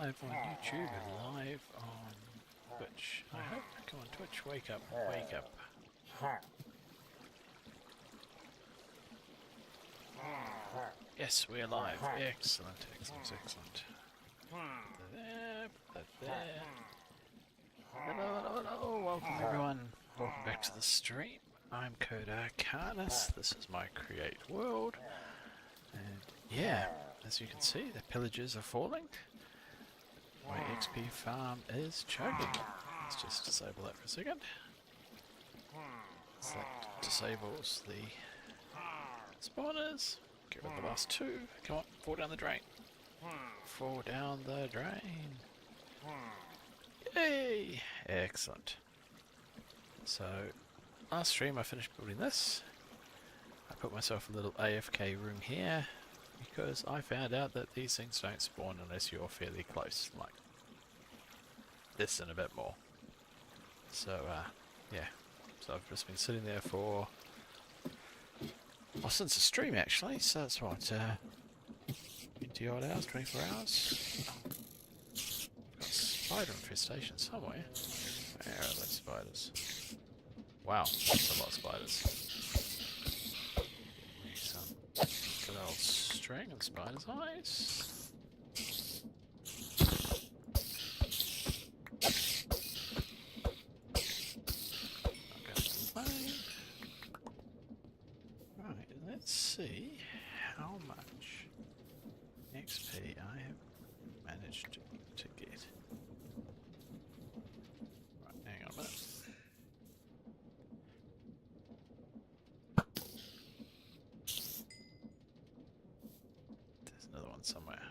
live on YouTube and live on Twitch. I hope. Come on, Twitch, wake up, wake up. Yes, we're live. Excellent, excellent, excellent. There, put that there. Hello, hello, hello. Welcome everyone. Welcome back to the stream. I'm Code Arcanus. This is my Create World. And yeah, as you can see, the pillages are falling. My XP farm is chugging. Let's just disable that for a second. So that disables the spawners. Get rid of the last two. Come on, fall down the drain. Fall down the drain. Yay! Excellent. So, last stream I finished building this. I put myself a little AFK room here because I found out that these things don't spawn unless you're fairly close, like this and a bit more. So, yeah. So I've just been sitting there for, well, since the stream actually, so that's what, 20 odd hours, 24 hours. Got a spider infestation somewhere. Where are those spiders? Wow, that's a lot of spiders. Some good old string and spider's eyes. Right, let's see how much XP I have managed to get. Right, hang on a minute. There's another one somewhere.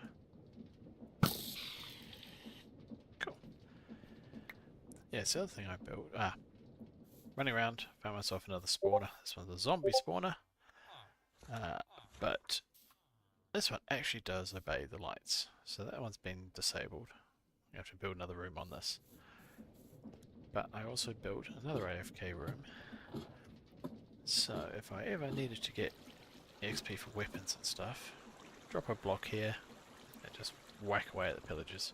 Cool. Yeah, it's the other thing I built. Running around, found myself another spawner. This one's a zombie spawner. But this one actually does obey the lights. So that one's been disabled. You have to build another room on this. But I also built another AFK room. So if I ever needed to get XP for weapons and stuff, drop a block here and just whack away at the pillagers.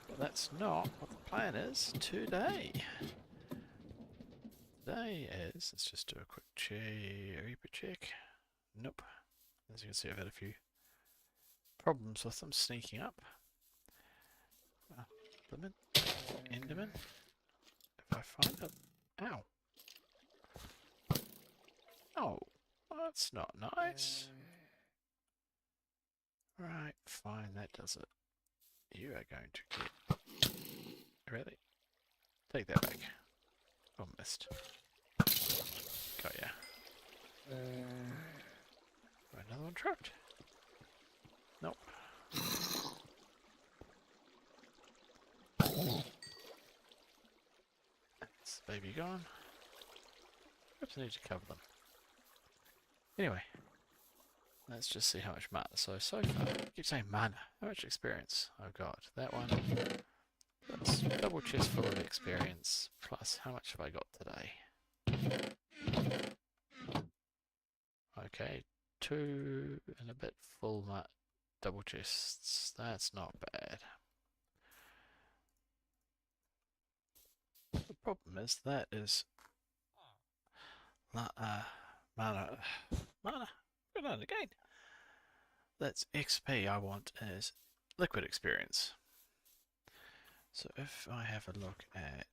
But that's not what the plan is today. Today is, let's just do a quick Reaper check. Nope. As you can see, I've had a few problems with them sneaking up. Enderman. Enderman. If I find them. Ow. Oh, that's not nice. Right, fine, that does it. You are going to get... Really? Take that back. Oh, missed. Got ya. Another one trapped? Nope. That's the baby gone. Perhaps I need to cover them. Anyway. Let's just see how much mana. So far, I keep saying mana. How much experience I've got? That one. That's double chest full of experience. Plus, how much have I got today? Okay, 2 and a bit full double chests. That's not bad. The problem is that is mana. Good on again. That's XP. I want is liquid experience. So if I have a look at,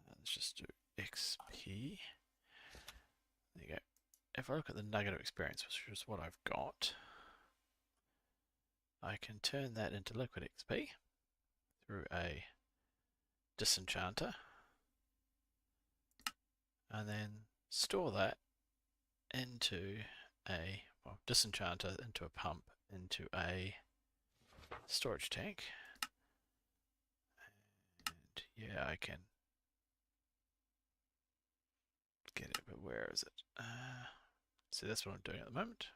let's just do XP. There you go. If I look at the nugget of experience, which is what I've got, I can turn that into liquid XP through a disenchanter and then store that into a, well, disenchanter into a pump into a storage tank. And yeah, I can get it, but where is it? See, that's what I'm doing at the moment.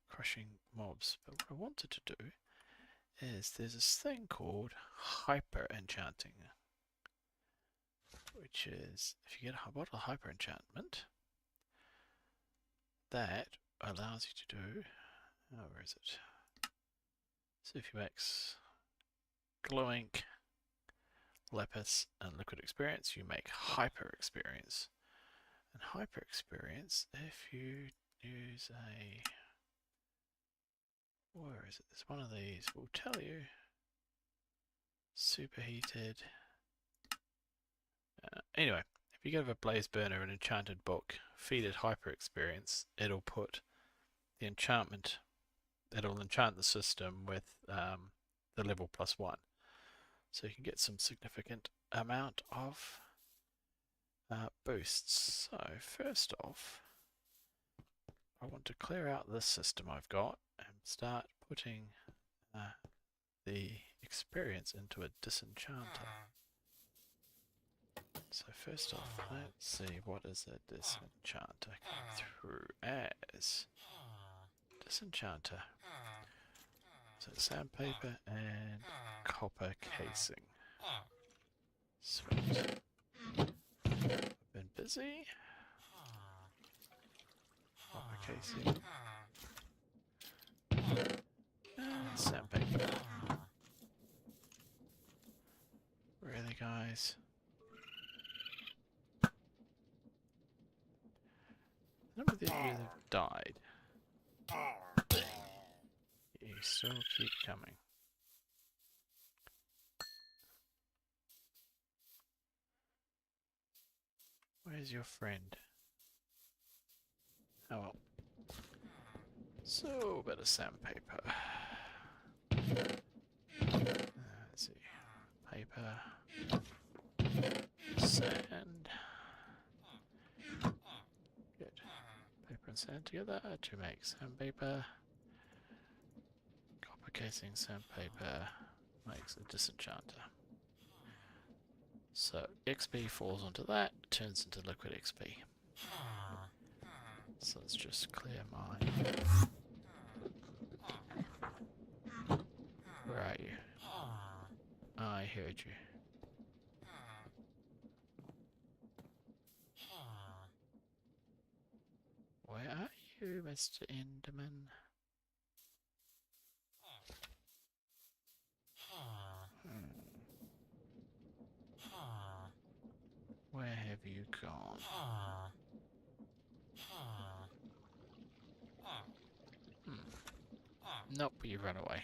Crushing mobs. But what I wanted to do is there's this thing called hyper enchanting, which is if you get a bottle of hyper enchantment, that allows you to do, oh, where is it? So if you max glow ink, lapis, and liquid experience, you make hyper experience. And hyper experience, if you use a, where is it? It's one of these. Will tell you. Superheated. Anyway, if you go to a blaze burner, an enchanted book, feed it hyper experience, it'll put the enchantment. It'll enchant the system with the level +1, so you can get some significant amount of boosts. So first off, I want to clear out this system I've got and start putting the experience into a disenchanter. So first off, let's see, what is a disenchanter come through as? Disenchanter. So sandpaper and copper casing. Sweet. I've been busy. Copper casing. And sandpaper. Really, guys? A number of these have died. You still keep coming. Where's your friend? Oh well. So, bit of sandpaper. Let's see. Paper. Sand. Good. Paper and sand together to make sandpaper. Copper casing sandpaper makes a disenchanter. So XP falls onto that, turns into liquid XP. So let's just clear mine. Where are you? I heard you. Where are you, Mr. Enderman? Where have you gone? Nope, you run away.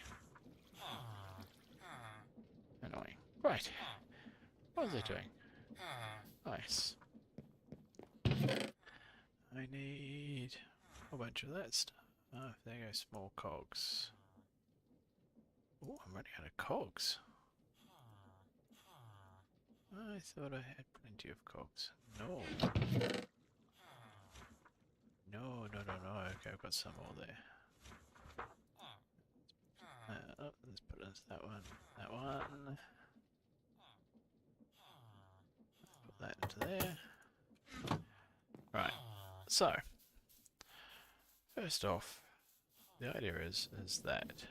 Annoying. Right. What is it doing? Nice. I need a bunch of that stuff. Oh, there you go, small cogs. Oh, I'm running out of cogs. I thought I had plenty of cogs. No. No. Okay, I've got some more there. Let's put it into that one. That one. Put that into there. Right. So, first off, the idea is that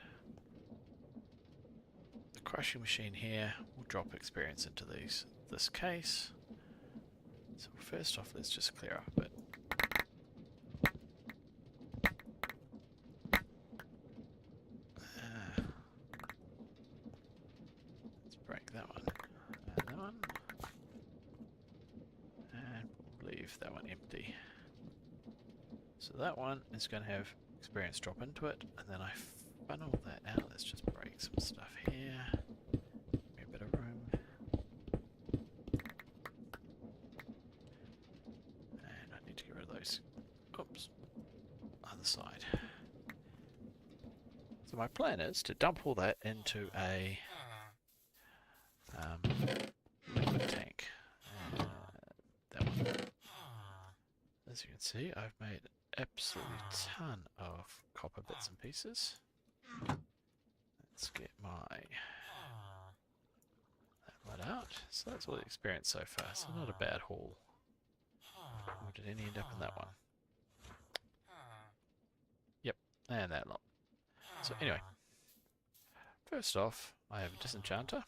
the crushing machine here will drop experience into this case. So first off, let's just clear up a bit. Let's break that one and that one, and we'll leave that one empty. So that one is going to have experience drop into it, and then I funnel that out. Let's just break some stuff here. Give me a bit of room. And I need to get rid of those. Oops. Other side. So my plan is to dump all that into a liquid tank. That one. As you can see, I've made an absolute ton of copper bits and pieces. Let's get that one out. So that's all the experience so far. So not a bad haul. Or did any end up in that one? Yep, and that lot. So anyway, first off, I have a disenchanter.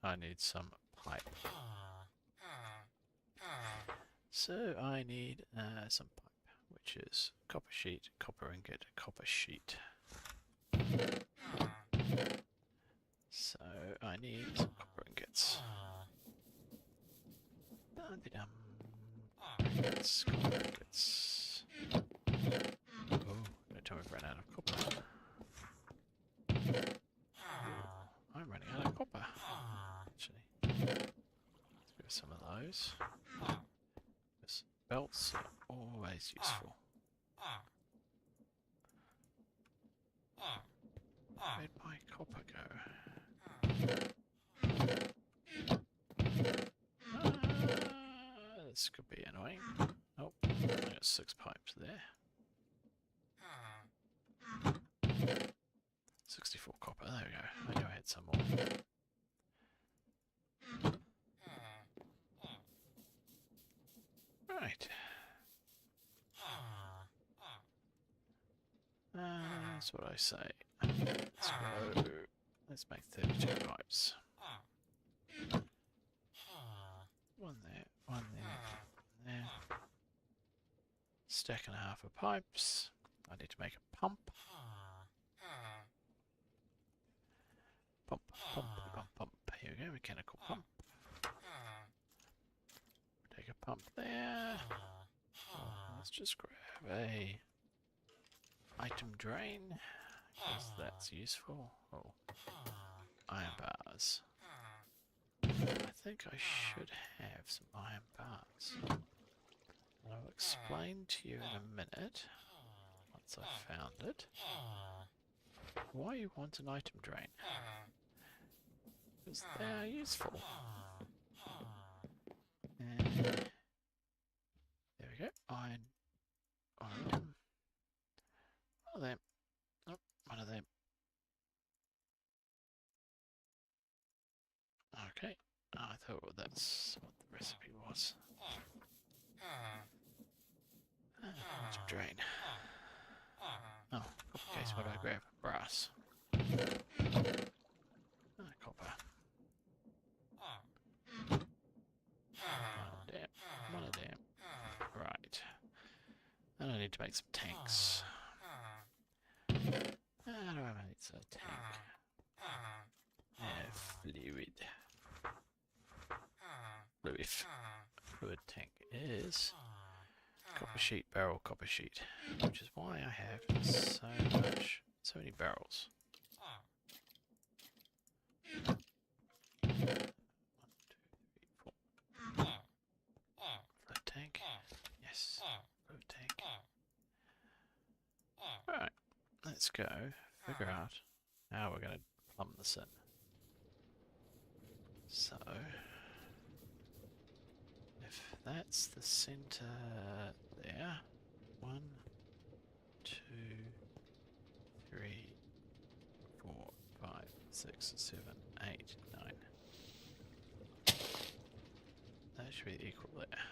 I need some pipe. So I need some pipe, which is copper sheet, copper ingot, copper sheet. So I need some copper ingots. Dum-de-dum. Ingots, copper ingots. Oh, don't tell me I've run out of copper. I'm running out of copper. Actually, let's go some of those. Because belts are always useful. Where'd my copper go? This could be annoying. Oh, I got 6 pipes there. 64 copper, there we go. I knew I had some more. Right. That's what I say. Let's go. Let's make 32 pipes. One there, one there, one there. Stack and a half of pipes. I need to make a pump. Pump, pump, pump, pump. Here we go, mechanical pump. Take a pump there. Let's just grab a item drain, because that's useful. Oh, iron bars. I think I should have some iron bars. I'll explain to you in a minute, once I've found it, why you want an item drain. Because they are useful. And there we go. Iron. One of them. One of them. Nope. One of them. Okay. I thought that's what the recipe was. Item drain. Oh, copper case. What do I grab? Brass. Copper. Monodam. Right. And I need to make some tanks. How do I make a tank? Fluid. Fluid tank is copper sheet, barrel, copper sheet. Which is why I have so many barrels. 1, 2, 3, 4. Float tank. Yes. Float tank. Alright. Let's go figure out how we're going to plumb this in. So, if that's the center there, 1, 2, 3, 4, 5, 6, 7, 8, 9. That should be equal there.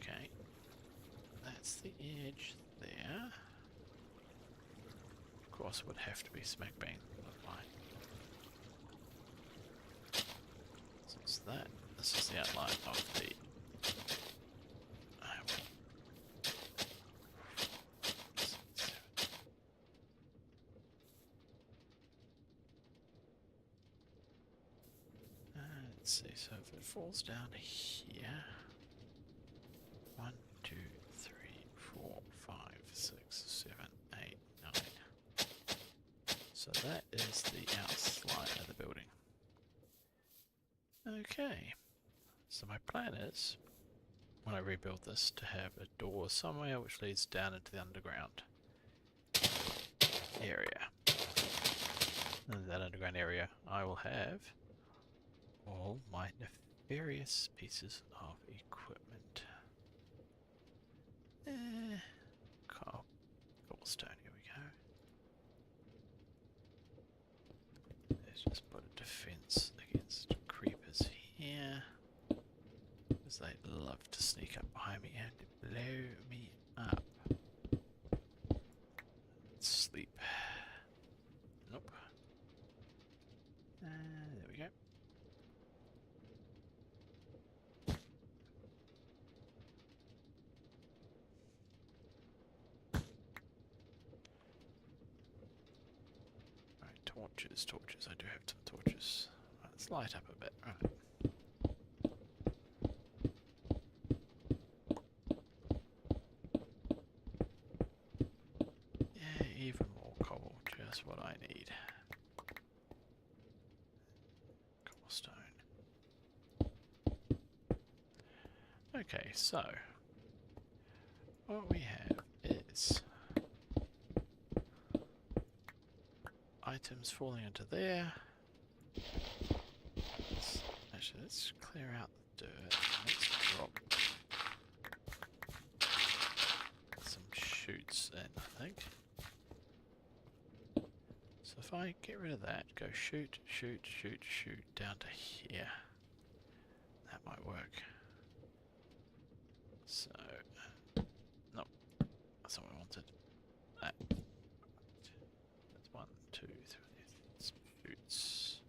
Okay, that's the edge there. Of course, it would have to be smack bang line. So this is the outline of the let's see, so if it falls down here, 1, 2, 3, 4, 5, 6, 7, 8, 9. So that is the outline of the building. Okay, so my plan is, when I rebuild this, to have a door somewhere which leads down into the underground area. And in that underground area, I will have all my nefarious pieces of equipment. Cobblestone, here we go. Let's just put a defense against creepers here, because they love to sneak up behind me and blow me up. Sleep. Nope. There we go. Torches, torches. I do have some torches. Right, let's light up a bit. Right. Yeah, even more cobble. Just what I need. Cobblestone. Okay, so what we have is items falling into there. Actually, let's clear out the dirt. Let's drop some shoots in, I think. So if I get rid of that, go shoot, shoot, shoot, shoot down to here. That might work. So, nope, that's not what I wanted. That. That's 1, 2, 3, some shoots.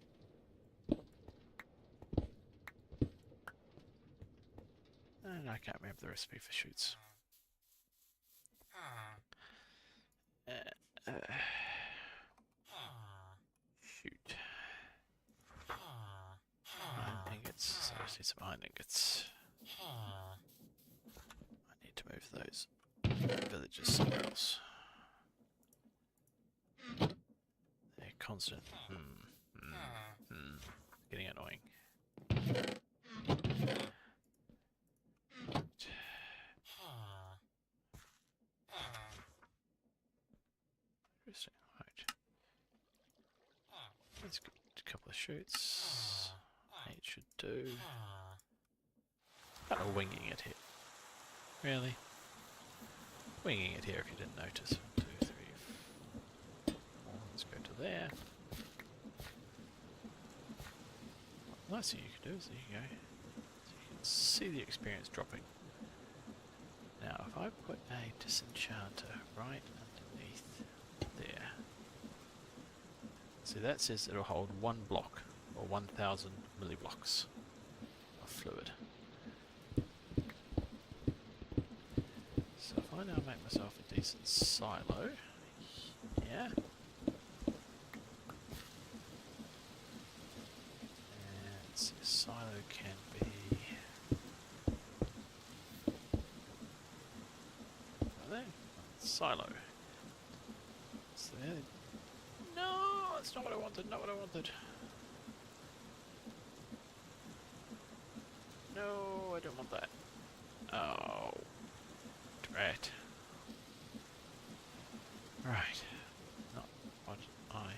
And I can't remember the recipe for shoots. Shoot. Iron ingots. So I just need some iron ingots. I need to move those villagers somewhere else. They're constant. Getting annoying. Interesting. Right. Let's get a couple of shoots. 8 should do. Kind of winging it here. Really? Winging it here if you didn't notice. 1, 2, 3, 4. Let's go to there. Nice thing you can do is there you go. So you can see the experience dropping. Now if I put a disenchanter right underneath there. See that says it'll hold 1 block or 1000 milliblocks of fluid. So if I now make myself a decent silo, yeah. And so silo can be there. Silo. So there. No, that's not what I wanted, not what I wanted. No, I don't want that. Oh, drat. Right, not what I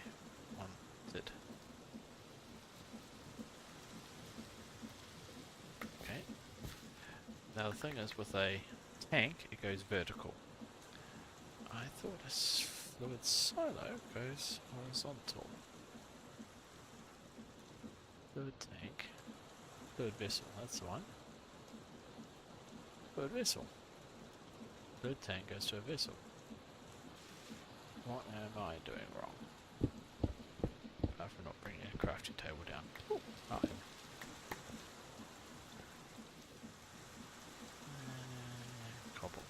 wanted. Okay. Now the thing is, with a tank, it goes vertical. I thought a fluid silo goes horizontal. Fluid tank. Fluid vessel, that's the one. Fluid vessel. Fluid tank goes to a vessel. What am I doing wrong? Apart from not bringing a crafting table down. Ooh, right. Cobble.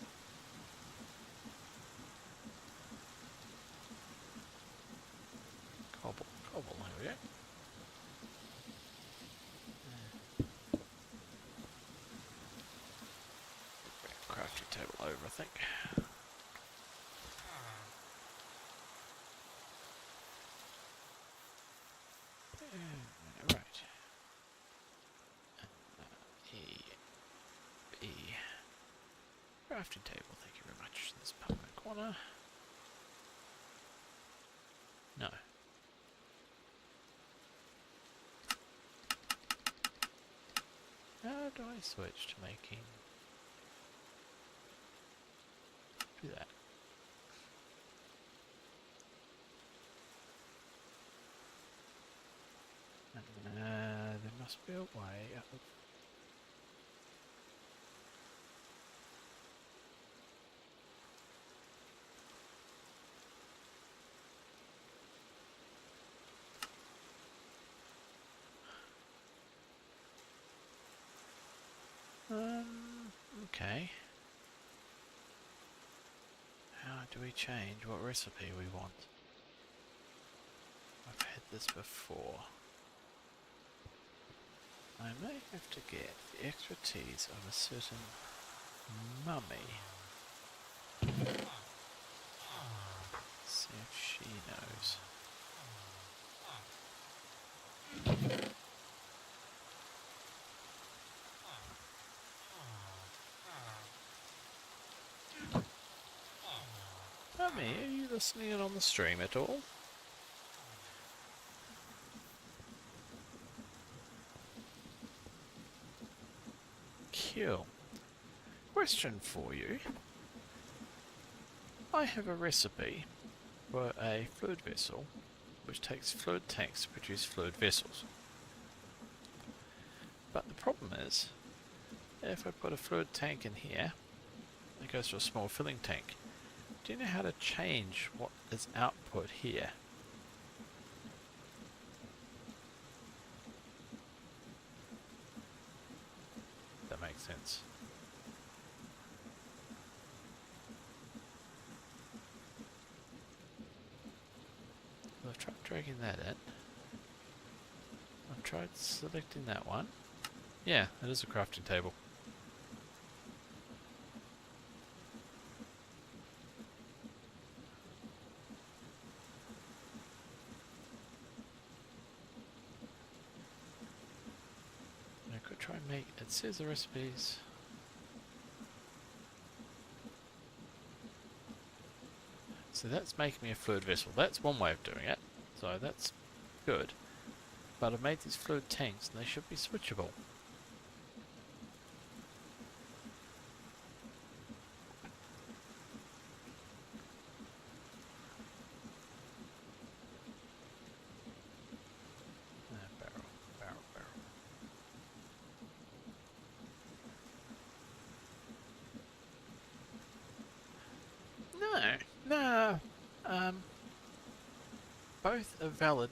Cobble, cobble, there we go. Bring a crafting table over, I think. Right. B. Crafting table, thank you very much. This part in the corner. No. How do I switch to making... do that? There must be a way of... okay. How do we change what recipe we want? I've had this before. I may have to get the expertise of a certain mummy. See if she knows. Mummy, are you listening in on the stream at all? Cool. Question for you. I have a recipe for a fluid vessel which takes fluid tanks to produce fluid vessels. But the problem is, if I put a fluid tank in here, it goes to a small filling tank. Do you know how to change what is output here? That makes sense. I've tried dragging that in. I've tried selecting that one. Yeah, it is a crafting table. I could try and make, it says the recipes. So that's making me a fluid vessel. That's one way of doing it. So that's good. But I've made these fluid tanks and they should be switchable. No. Both are valid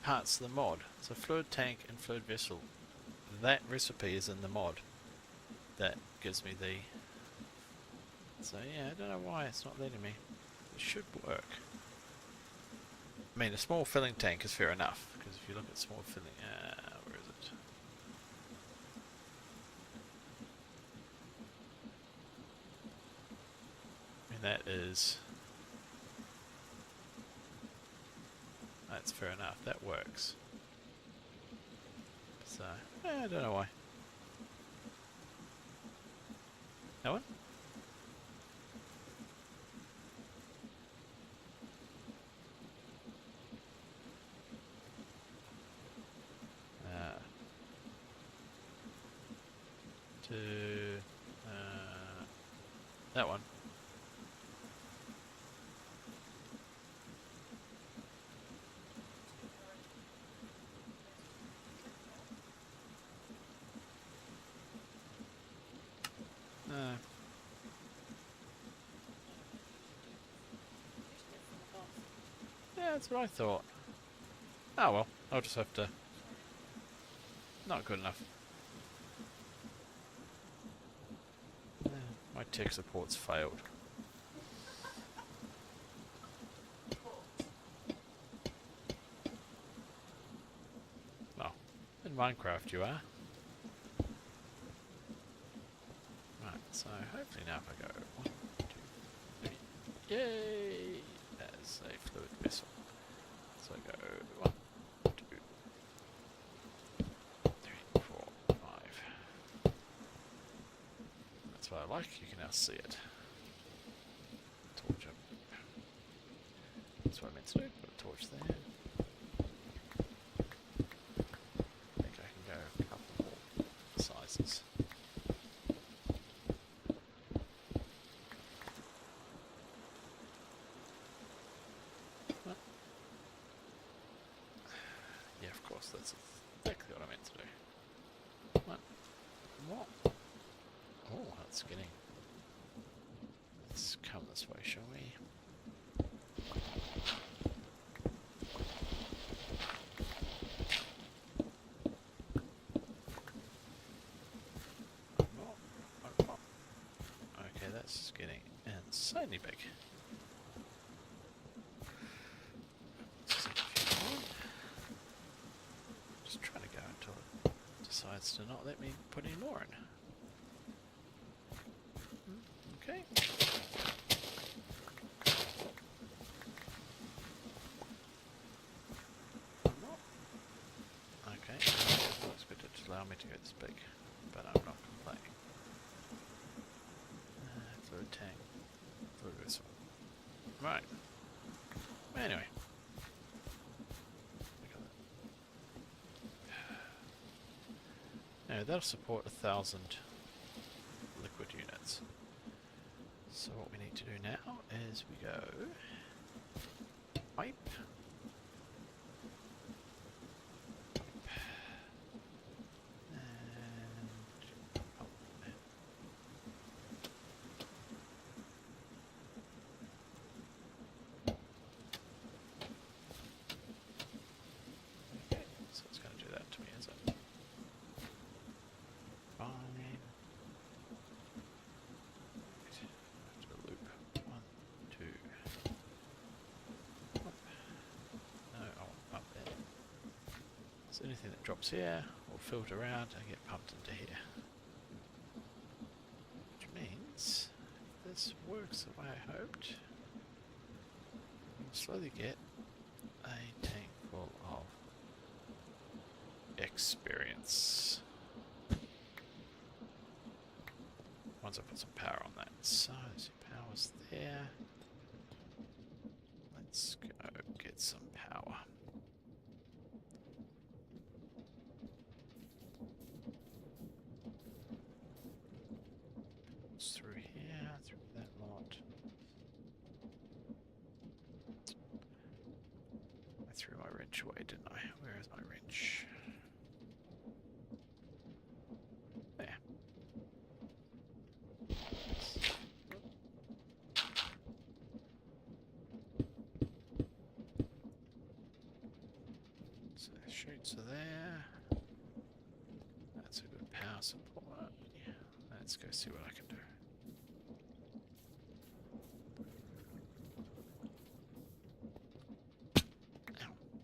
parts of the mod. So fluid tank and fluid vessel. That recipe is in the mod. That gives me the... So yeah, I don't know why it's not letting me. It should work. I mean, a small filling tank is fair enough, because if you look at small filling... where is it? I mean, that is... That's fair enough, that works. So, I don't know why. That one? That one. Yeah, that's what I thought. Oh well, I'll just have to... Not good enough. My tech support's failed. Well, in Minecraft you are. Right, so hopefully now if I go 1, 2, 3, yay! That's a fluid vessel. So I go 1, 2, 3, 4, 5. That's what I like, you can now see it. Torch up. That's what I meant to do, put a torch there. I think I can go a couple more sizes. What? Yeah, of course, that's exactly what I meant to do. What? What? Oh, that's getting... Let's come this way, shall we? Okay, that's getting insanely big. Just decides to not let me put any more in. Okay. Okay, it looks good to allow me to go this big, but I'm not complaining. Fluid tank. Fluid vessel. Right. Anyway. Now that'll support 1,000 liquid units. So what we need to do now is we go pipe. Anything that drops here will filter around and get pumped into here. Which means, if this works the way I hoped, we'll slowly get a tank full of experience. Once I put some power on that. So, power's there. Let's go get some power. Through here, through that lot. I threw my wrench away, didn't I? Where is my wrench? There. So chutes are there. That's a good power support. Yeah. Let's go see what I can do.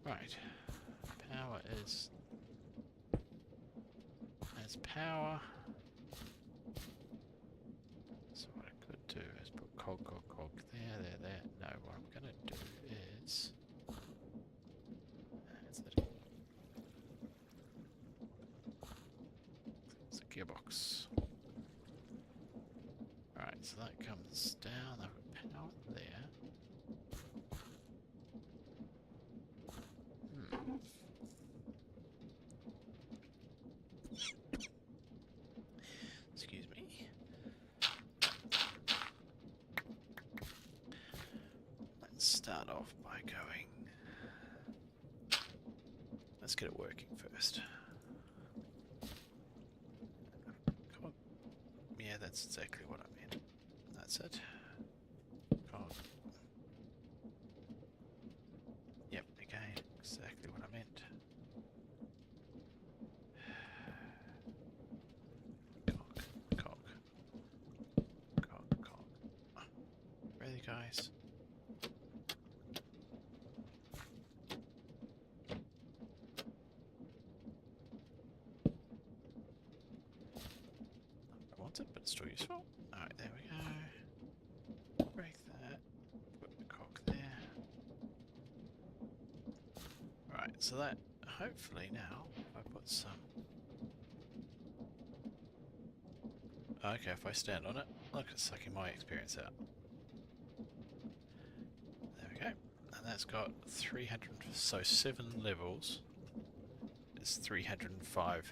Right, power is as power. So what I could do is put cog there. No, what I'm going to do is it's a gearbox. Right, so that comes down. I've got power there. Excuse me. Let's start off by going. Let's get it working first. Come on. Yeah, that's exactly what I meant. That's it. Come on. Yep, again, exactly what I meant. Really, guys? I want it, but it's still useful. Alright, there we go. Break that. Put the cock there. Right, so that, hopefully now, if I put some... Okay, if I stand on it, look, it's sucking my experience out. There we go. And that's got 300, so 7 levels is 305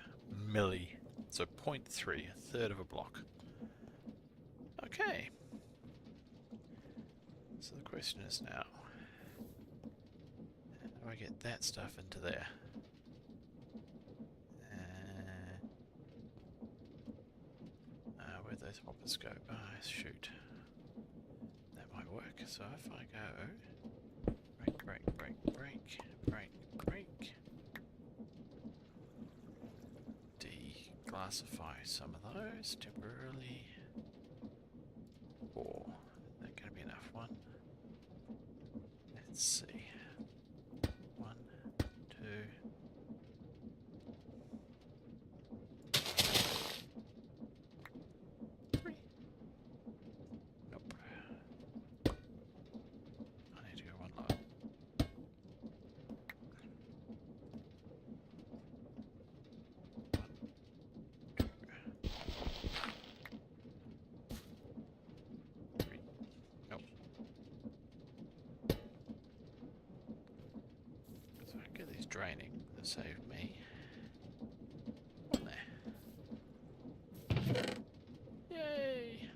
milli. So 0.3, a third of a block. Okay. So the question is now, how do I get that stuff into there? Where'd those hoppers go? Ah, shoot. That might work. So if I go break, declassify some of those temporarily. 4. Is that going to be enough? 1. Let's see. 1, 2. draining. That saved me. One there. Yay!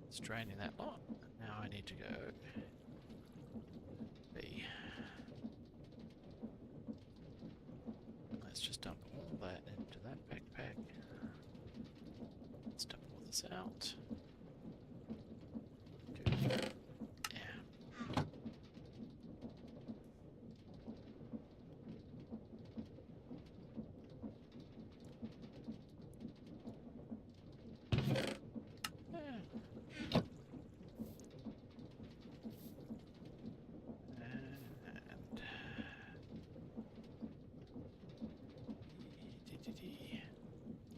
It's draining that lot. Now I need to go B. Let's just dump all that into that backpack. Let's dump all this out. Good. Yeah.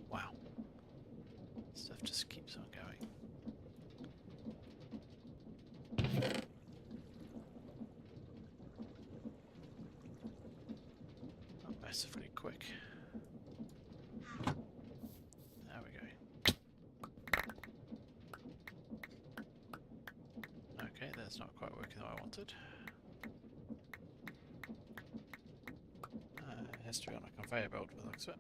Wow. Stuff just keeps on going. Not massively quick. There we go. Okay, that's not quite working the way I wanted. It has to be on a conveyor belt by the looks of it.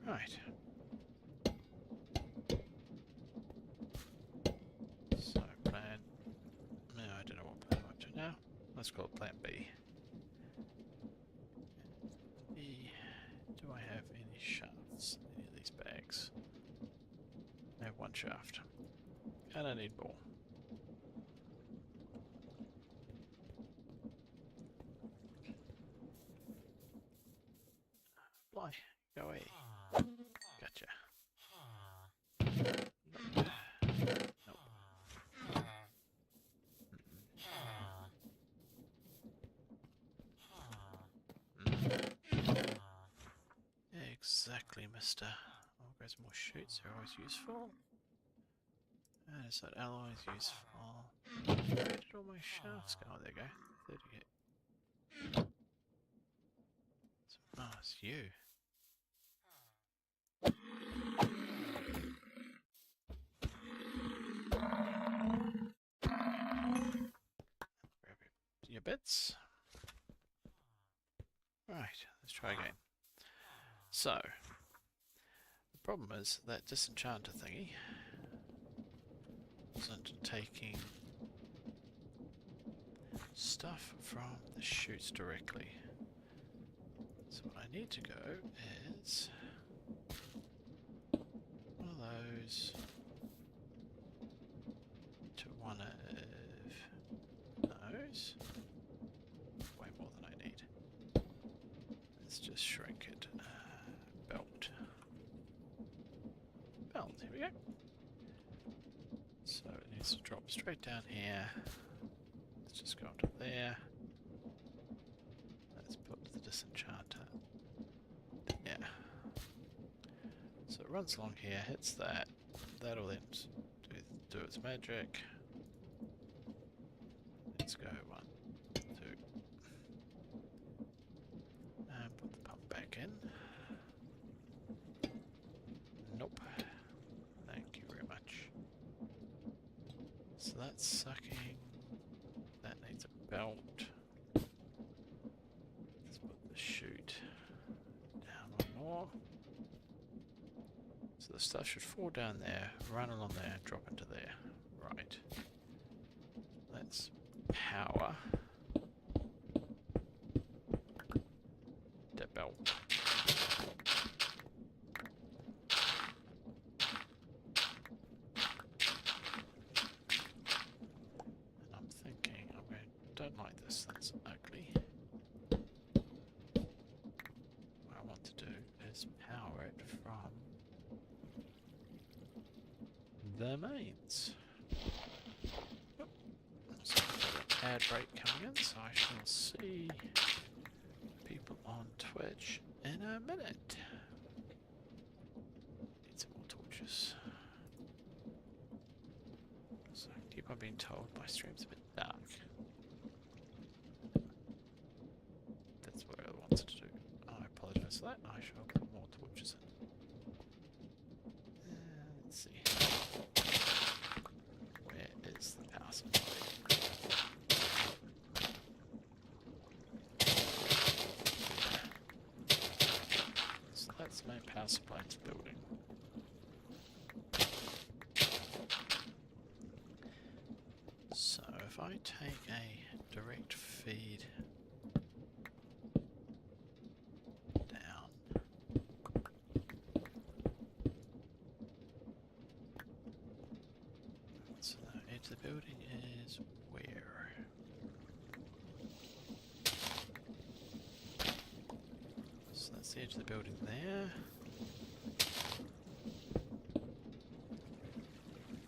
Right. So plan. No, I don't know what plan I'm up to now. Let's call it plan B. B. Do I have any shafts in any of these bags? I have one shaft. And I need more. Fly. Go away. Gotcha. Nope. Nope. Exactly, mister. Oh, there's more shoots, they're always useful. And is that alloy is useful. Where did all my shafts go? Oh, there you go. 38. Oh, it's you. Grab your bits. Right, let's try again. So, the problem is that disenchanter thingy isn't taking stuff from the chutes directly. So what I need to go is one of those to one of those. Way more than I need. Let's just shrink it. Belt. Belt, here we go. So it needs to drop straight down here. Let's just go up to there. Let's put the disenchanter. Yeah. So it runs along here, hits that. That'll then do its magic. Let's go 1, 2. And put the pump back in. Nope. Thank you very much. So that's sucking. That needs a belt. Let's put the chute down one more. So the stuff should fall down there, run along there, and drop into there. Right. Let's power that belt. And I'm thinking, don't like this, that's ugly. What I want to do is power it from the mains. Yep. So I've got an ad break coming in, so I shall see people on Twitch in a minute. Need some more torches. So I keep on being told my stream's a bit dark. That's what I wanted to do. I apologise for that. I shall put more torches in. Let's see. supply. So that's the main power supply to the building. So if I take a direct feed down, so the edge of the building is where? So that's the edge of the building there.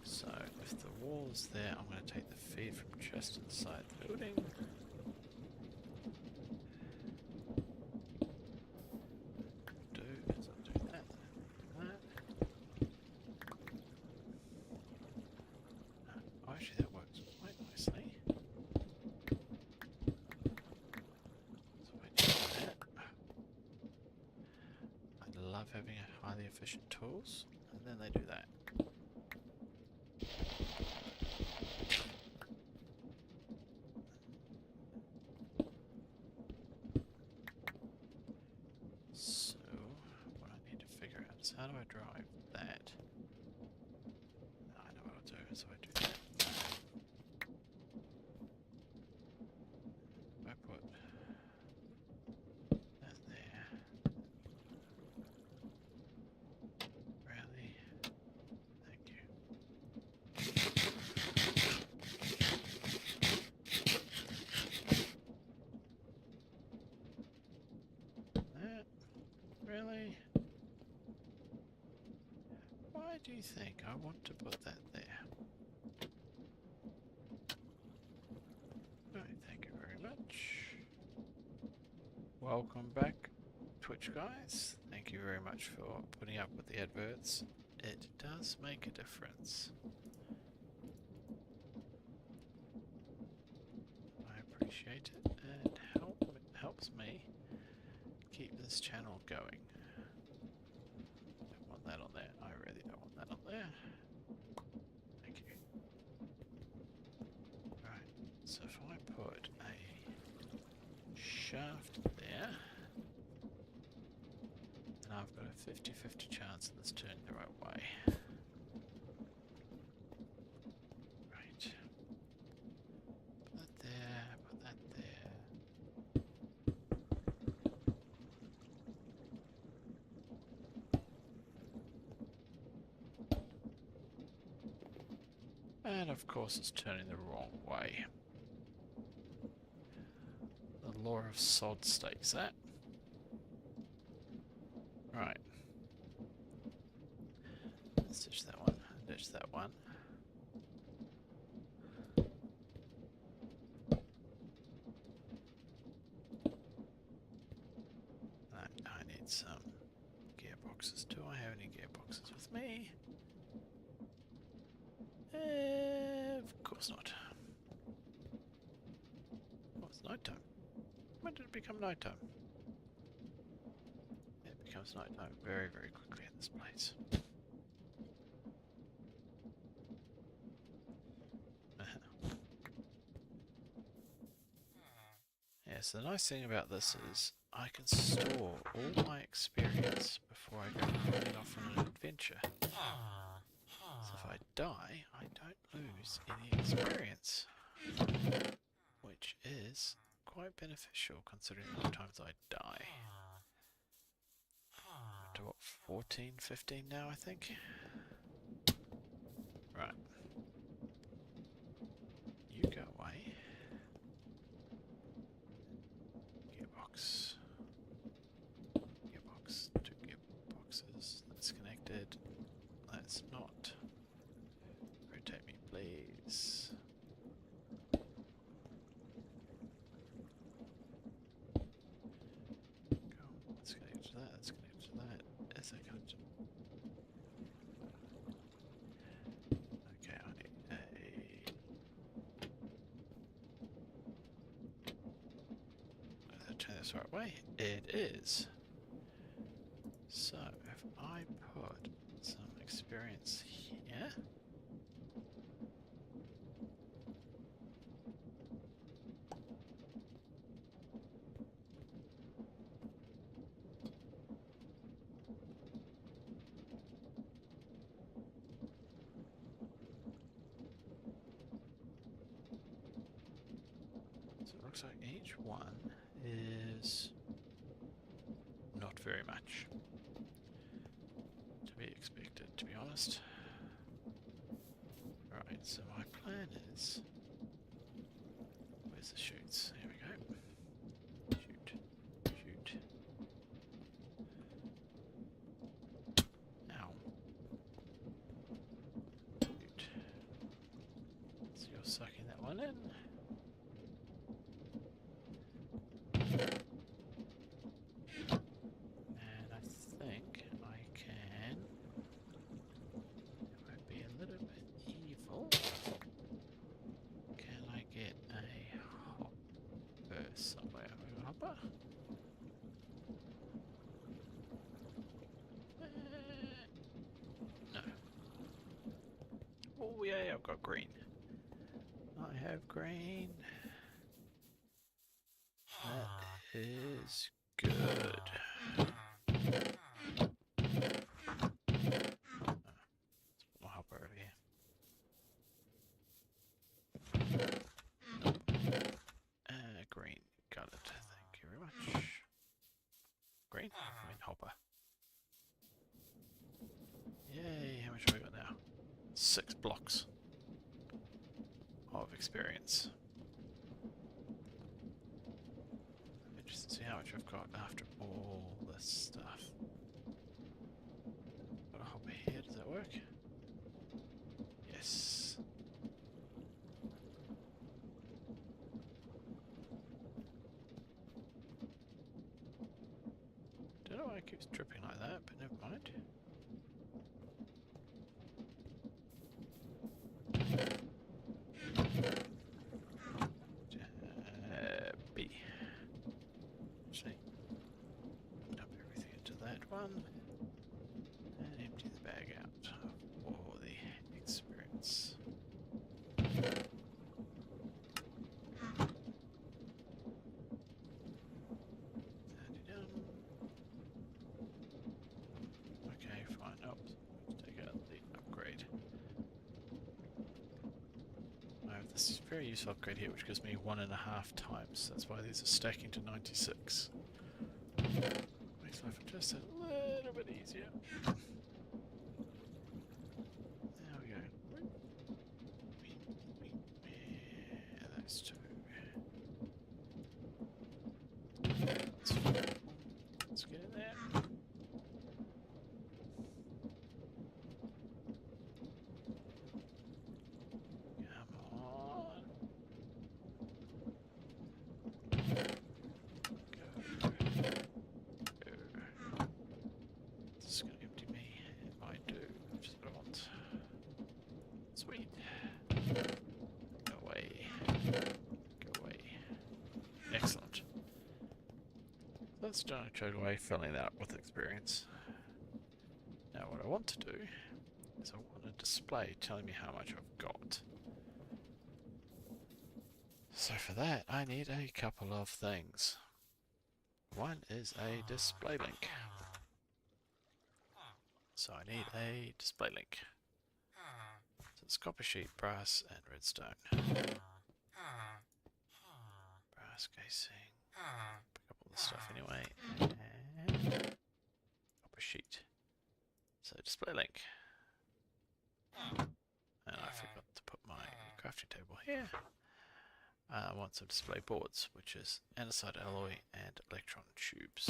So if the wall is there, I'm going to take the feed from just inside the building. Do is I'll do that, that. Oh, actually that works quite nicely. So I do that. I love having a highly efficient tools, and then they do that. So, what I need to figure out is how do I drive that? I know what I'll do, so I do that. I put that there. Really? Thank you. That? Really? Why do you think I want to put that there? Right, thank you very much. Welcome back, Twitch guys. Thank you very much for putting up with the adverts. It does make a difference. I appreciate it, and it helps me keep this channel going. Don't want that on there. I really don't want that on there. Thank you. Right, so if I put a shaft there, then I've got a 50-50 chance of this turning the right way. Right. Put that there, put that there. And of course it's turning the wrong way. The law of sod states that. Right. Let's ditch that one, ditch that one. I need some gearboxes. Do I have any gearboxes with me? Of course not. Oh, it's nighttime. When did it become nighttime? It becomes nighttime very, very quickly in this place. Yes, the nice thing about this is I can store all my experience before I go running off on an adventure. So if I die, I don't lose any experience, which is quite beneficial considering the times I die. Up to what, 14, 15 now, I think? Right. You go away. Gearbox. Gearbox. 2 gearboxes. That's connected. That's not. Rotate me, please. Go. Let's connect to that. Let's connect to that. Is that connected? Okay, I need a. Did I turn this the right way? It is. So if I put some experience here. looks like each one is not very much. To be expected, to be honest. Right, so my plan is... Where's the chutes? Here we go. Shoot. Shoot. Ow. Shoot. So you're sucking that one in. And I think I can... It might be a little bit evil. Can I get a hopper somewhere? A hopper? No. Oh yeah, I've got green. I have green. That is good. Let's put my hopper over here. Green. Got it. Thank you very much. Green? I mean hopper. Yay, how much have we got now? 6 blocks of experience. I'm interested to see how much I've got after all this stuff. Got a hopper here, does that work? Yes. Don't know why it keeps dripping like that, but never mind. B. Actually, dump everything into that one and empty the bag out for the experience. Okay, fine. Oh, let's take out the upgrade. I have this very useful upgrade here, which gives me 1.5 times. That's why these are stacking to 96. Makes life just a little bit easier. There we go. Yeah, those two. Let's get in there. Excellent. Let's start straight away filling that up with experience. Now what I want to do is I want a display telling me how much I've got. So for that I need a couple of things. One is a display link. So I need a display link. So it's copper sheet, brass and redstone. Brass casing. Pick up all the stuff anyway. And copper sheet. So display link. And I forgot to put my crafting table here. I want some display boards, which is andesite alloy and electron tubes.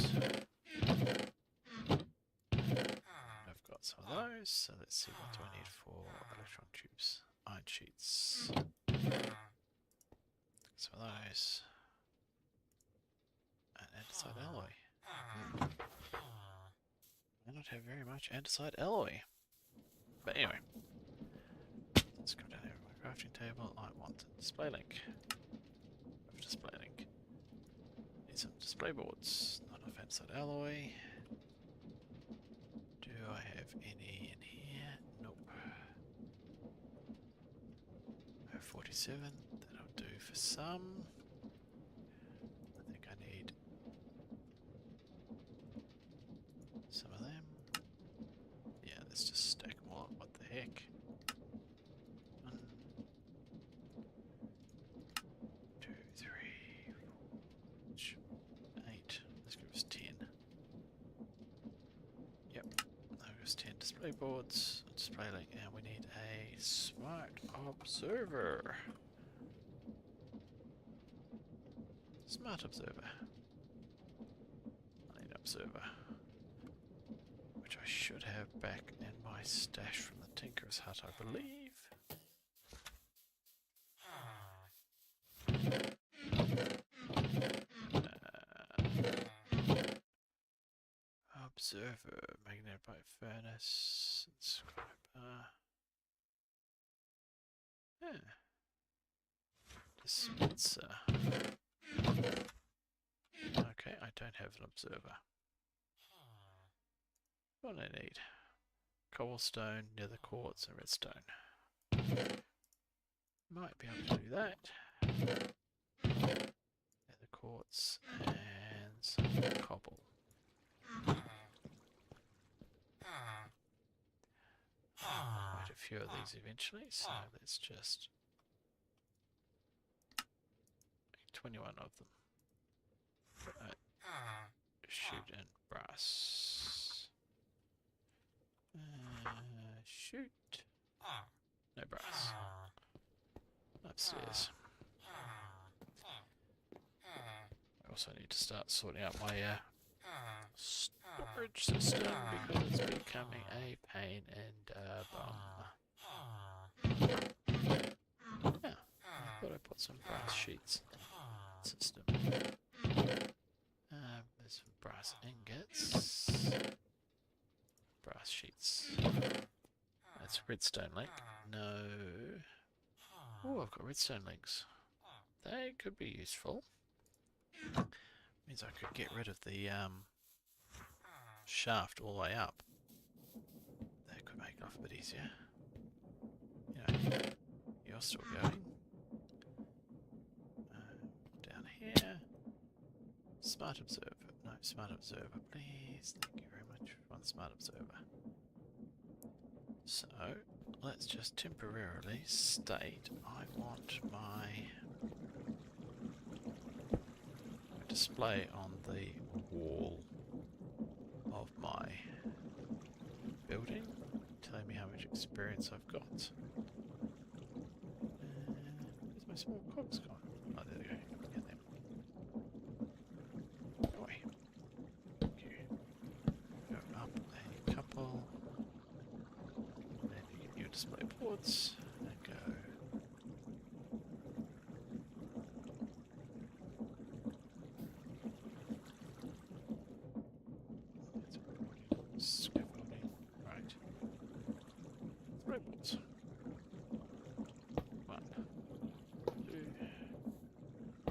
I've got some of those, so let's see what do I need for electron tubes. Iron sheets. Some of those. And andesite alloy. I don't have very much andesite alloy. But anyway. Let's come down here to my crafting table. I want a display link. Display link. Need some display boards. Not enough andesite alloy. Do I have any in here? Nope. I have 47. That'll do for some. I think I need some of them. Yeah, let's just stack them all up. What the heck? 1, 2, 3, display boards, display link, and we need a smart observer. Smart observer. I need observer. Which I should have back in my stash from the Tinker's Hut, I believe. Observer, magnetic furnace, inscriber. Yeah. Dispenser. Okay, I don't have an observer. What do I need? Cobblestone, nether quartz, and redstone. Might be able to do that. Nether quartz and some cobble. Quite a few of these eventually, so let's just make 21 of them. Shoot and brass. Shoot. No brass. Upstairs. I also need to start sorting out my storage system because it's becoming a pain in the bum. Yeah, I thought I put some brass sheets in the system. There's some brass ingots. Brass sheets. That's redstone link. No. Oh, I've got redstone links. They could be useful. Means I could get rid of the shaft all the way up. That could make life a bit easier. You know, you're still going. Down here. Smart observer. No, smart observer, please. Thank you very much. One smart observer. So, let's just temporarily state I want my display on the wall of my building, telling me how much experience I've got. Where's my small cogs gone? Oh, there they go. Get them. Go away. Thank you. Go up a couple. And then you get your display boards and go. Scaffolding. Right. Display boards. 1, 2,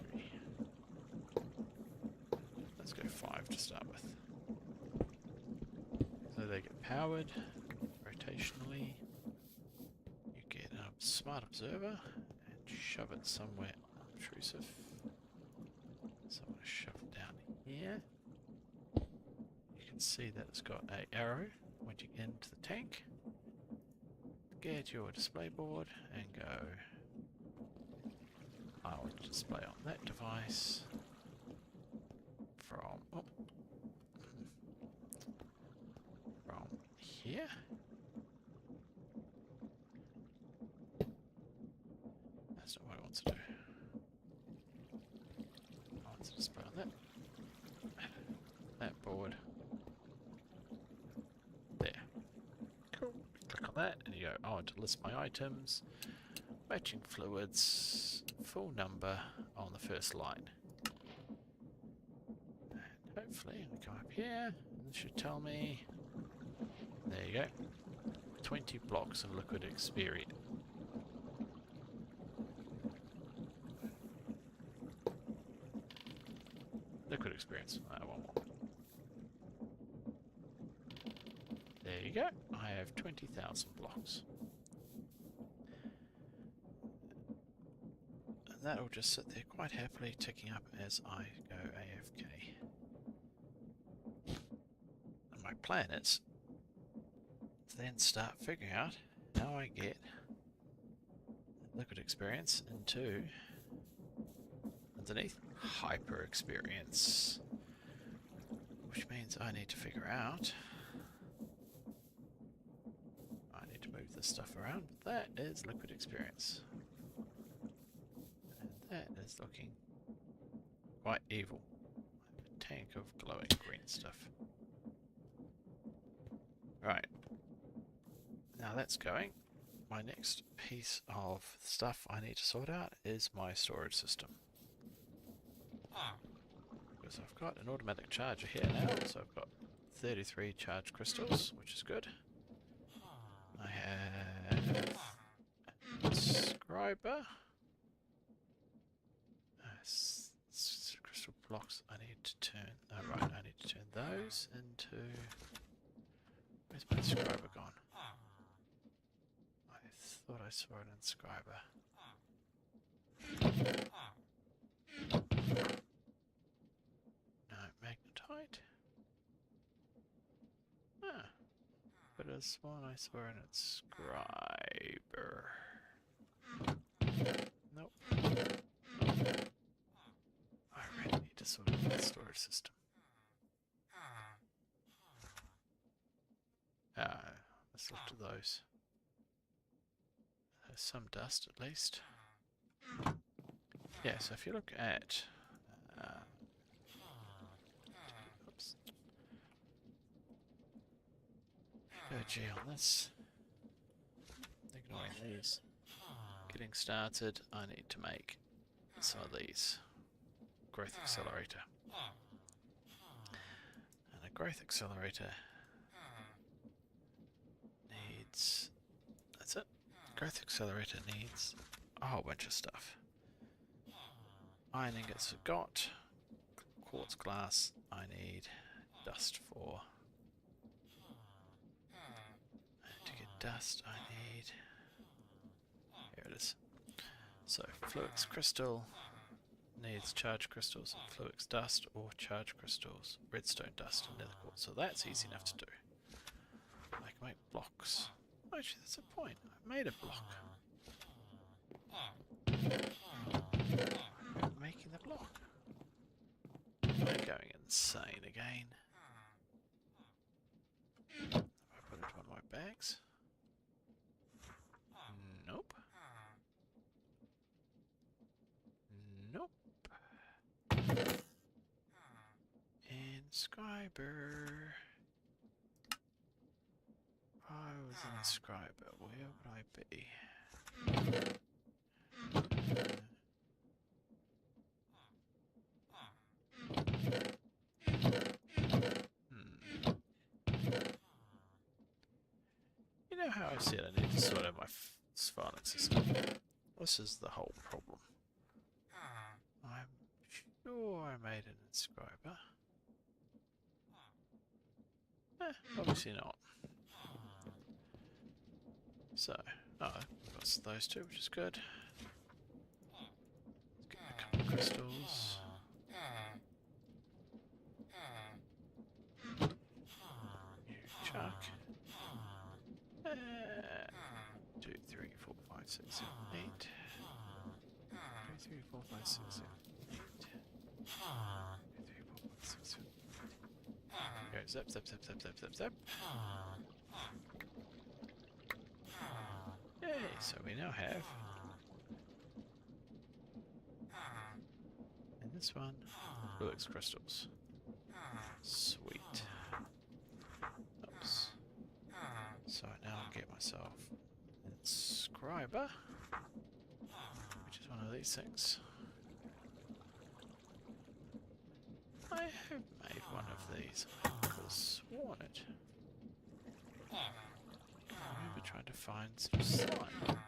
3. Let's go 5 to start with. So they get powered rotationally. You get a smart observer and shove it somewhere obtrusive. So I'm going to shove it down here. You can see that it's got an arrow pointing into the tank. Get your display board and go. I'll display on that device from here. That's not what I want to do. I want to display on that board. There. Cool. Click on that and you go, I want to list my items, matching fluids, full number on the first line. And hopefully we come up here and this should tell me, there you go, 20 blocks of liquid experience. Liquid experience. One more. There you go. I have 20,000 blocks. And that'll just sit there quite happily ticking up as I go AFK. And my plan is to then start figuring out how I get liquid experience into underneath hyper experience, which means I need to figure out this stuff around. That is liquid experience. And that is looking quite evil. A tank of glowing green stuff. Right. Now that's going. My next piece of stuff I need to sort out is my storage system. Because I've got an automatic charger here now, so I've got 33 charge crystals, which is good. I have a scriber. Crystal blocks I need to turn. Oh, right, I need to turn those into. Where's my scriber gone? I thought I saw it in scriber. No, magnetite. Ah, but it's one I saw in its scriber. Nope. I really need to sort out that storage system. Let's look to those. There's some dust at least. Yeah, so if you look at oops. Go G on this. Ignoring these. Getting started, I need to make some of these. Growth accelerator. And a growth accelerator needs... That's it. Growth accelerator needs a whole bunch of stuff. Iron ingots I've got. Quartz glass I need. Dust for. And to get dust I need... Here it is. So Fluix crystal needs charge crystals and Fluix dust, or charge crystals, redstone dust and nether quartz. So that's easy enough to do. I can make blocks. Actually, that's a point. I made a block. I'm making the block. I'm going insane again. Have I put it into one of my bags? Nope. Nope. Inscriber. If I was an inscriber, where would I be? You know how I said I need to sort out my filing system? This is the whole problem. I'm sure I made an inscriber. Obviously not. So, I've got those two, which is good. Let's get a couple of crystals. New chuck. 2, 3, 4, 5, 6, 7, 8. 2, 3, 4, 5, 6, 7, 8. 2, 3, 4, 5, 6, 7, 8. Go zap, zap, zap, zap, zap, zap, zap. Yay, so we now have... And this one, Fluix crystals. Sweet. Oops. So now I'll get myself an inscriber, which is one of these things. I have made one of these. I could have sworn it. I remember trying to find some slime.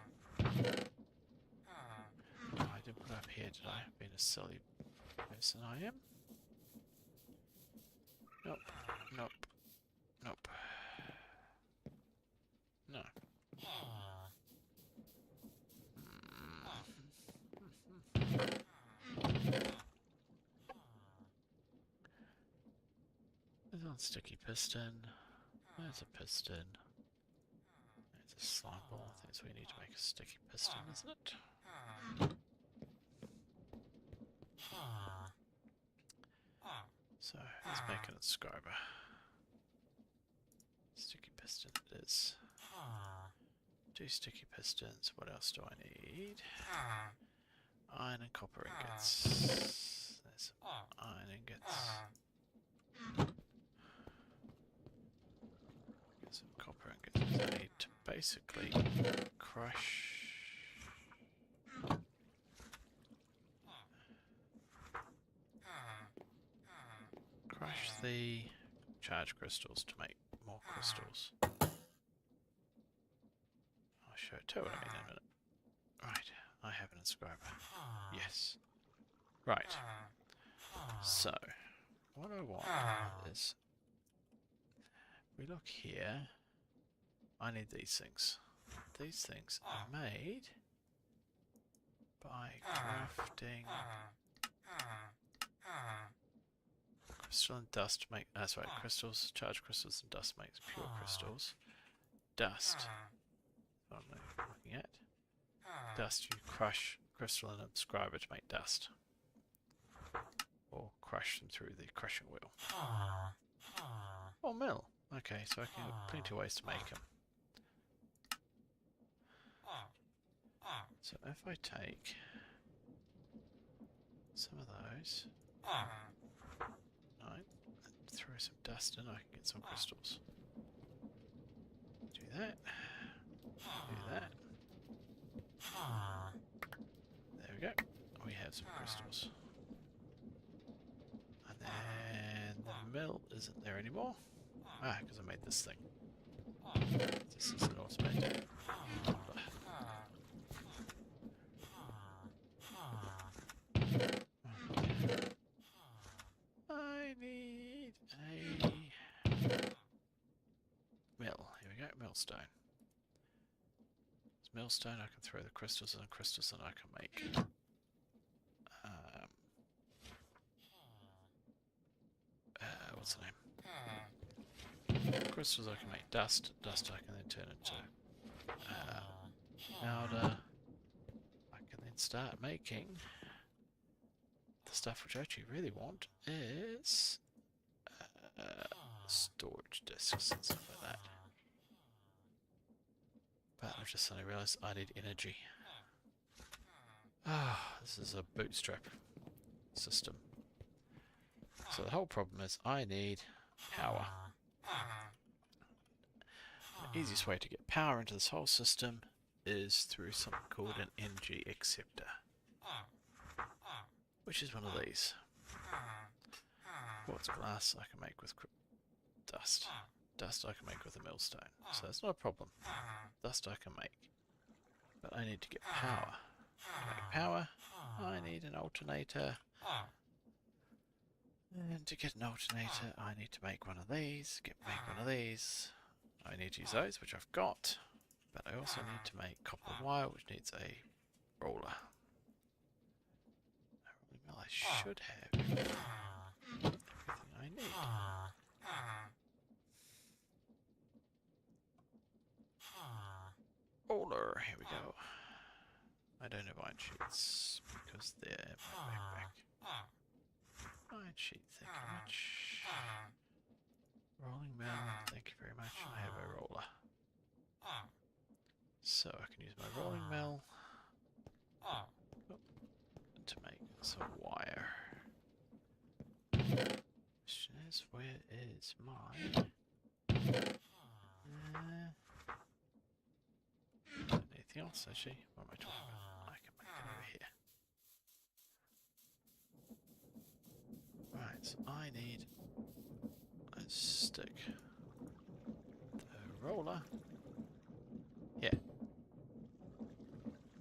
Oh, I didn't put it up here, did I? Being a silly person I am. Nope. Nope. Nope. No. There's one sticky piston. There's a piston. There's a slime ball. I think that's what you need to make a sticky piston, isn't it? So, let's make an inscriber. Sticky piston it is. 2 sticky pistons. What else do I need? Iron and copper ingots. There's some iron ingots. Get some copper ingots. I need to basically crush the charge crystals to make more crystals. I'll show it to it in a minute. Right, I have an inscriber. Yes. Right. So, what I want is, we look here, I need these things. These things are made by crafting crystal and dust to make, sorry, crystals, charge crystals and dust makes pure crystals. Dust, what I'm looking at. Dust, you crush crystal and inscriber to make dust. Or crush them through the crushing wheel. Or mill. Okay, so I can have plenty of ways to make them. So if I take some of those, right, throw some dust in, I can get some crystals. Do that. Do that. There we go. We have some crystals. And then the mill isn't there anymore. Ah, because I made this thing. This is an automated. I need a mill. Here we go, millstone. It's millstone, I can throw the crystals in, and crystals that I can make. What's the name? Crystals I can make dust. Dust I can then turn into powder. I can then start making the stuff which I actually really want is storage discs and stuff like that. But I've just suddenly realised I need energy. This is a bootstrap system. So the whole problem is I need power. The easiest way to get power into this whole system is through something called an energy acceptor, which is one of these. Quartz glass I can make with dust. Dust I can make with a millstone. So that's not a problem. Dust I can make. But I need to get power. To make power, I need an alternator. And to get an alternator, I need to make one of these. Make one of these. I need to use those, which I've got. But I also need to make copper wire, which needs a roller. Well, I should have everything I need. Roller, here we go. I don't have iron sheets because they're in my backpack. Iron sheet, thank you very much. Rolling mill, thank you very much. I have a roller. So I can use my rolling mill to make some wire. Question is, where is my... anything else actually? What am I talking about? I can make it over here. Right, so I need a stick. The roller. Yeah.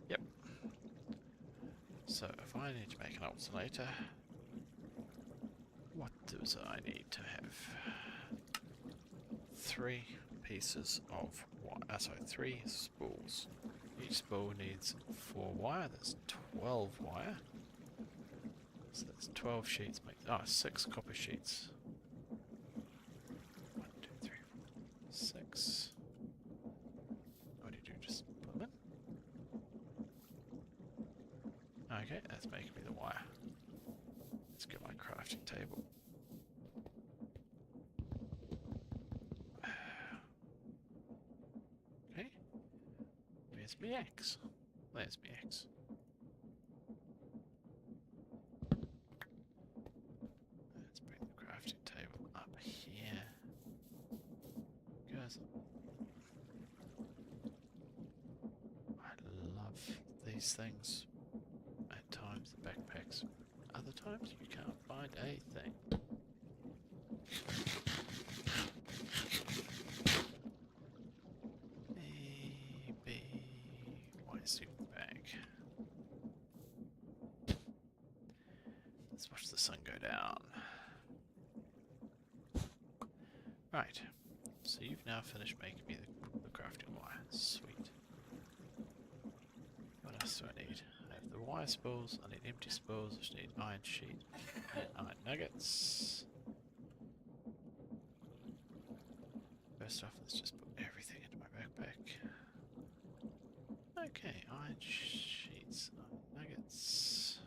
Yep. So if I need to make an alternator, what does I need to have? 3 pieces of wire. Sorry, 3 spools. Each spool needs 4 wire. That's 12 wire. So that's 12 sheets. 6 copper sheets. 1, 2, 3, 4, 6. What do you do? Just put them in? Okay, that's making me the wire. Let's get my crafting table. Okay. Where's my axe? There's my axe. Let's bring the crafting table up here. Guys, I love these things. At times the backpacks. Other times you can't find a thing. Why is it back? Let's watch the sun go down. Right. So you've now finished making me the crafting wire. Sweet. What else do I need? I have the wire spools, I need empty spools, I need iron sheet and iron nuggets. First off, let's just put everything into my backpack. Okay, iron sheets, iron nuggets.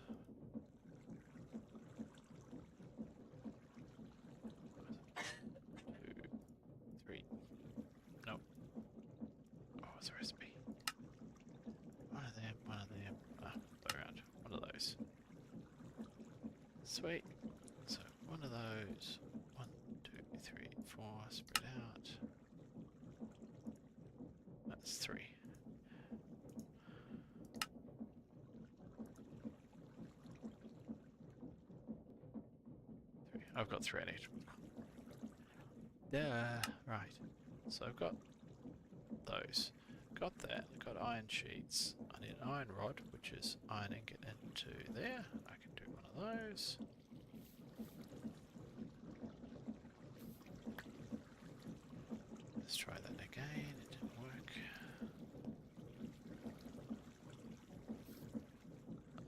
2, 3. Nope. Oh, what's the recipe? One of them, one of them. Ah, go around. One of those. Sweet. So, one of those. 1, 2, 3, 4. Spread out. That's 3. 3. I've got 3 I need. Yeah, right. So I've got those. Got that. Got iron sheets. I need an iron rod, which is iron ingot into there. I can do one of those. Let's try that again. It didn't work.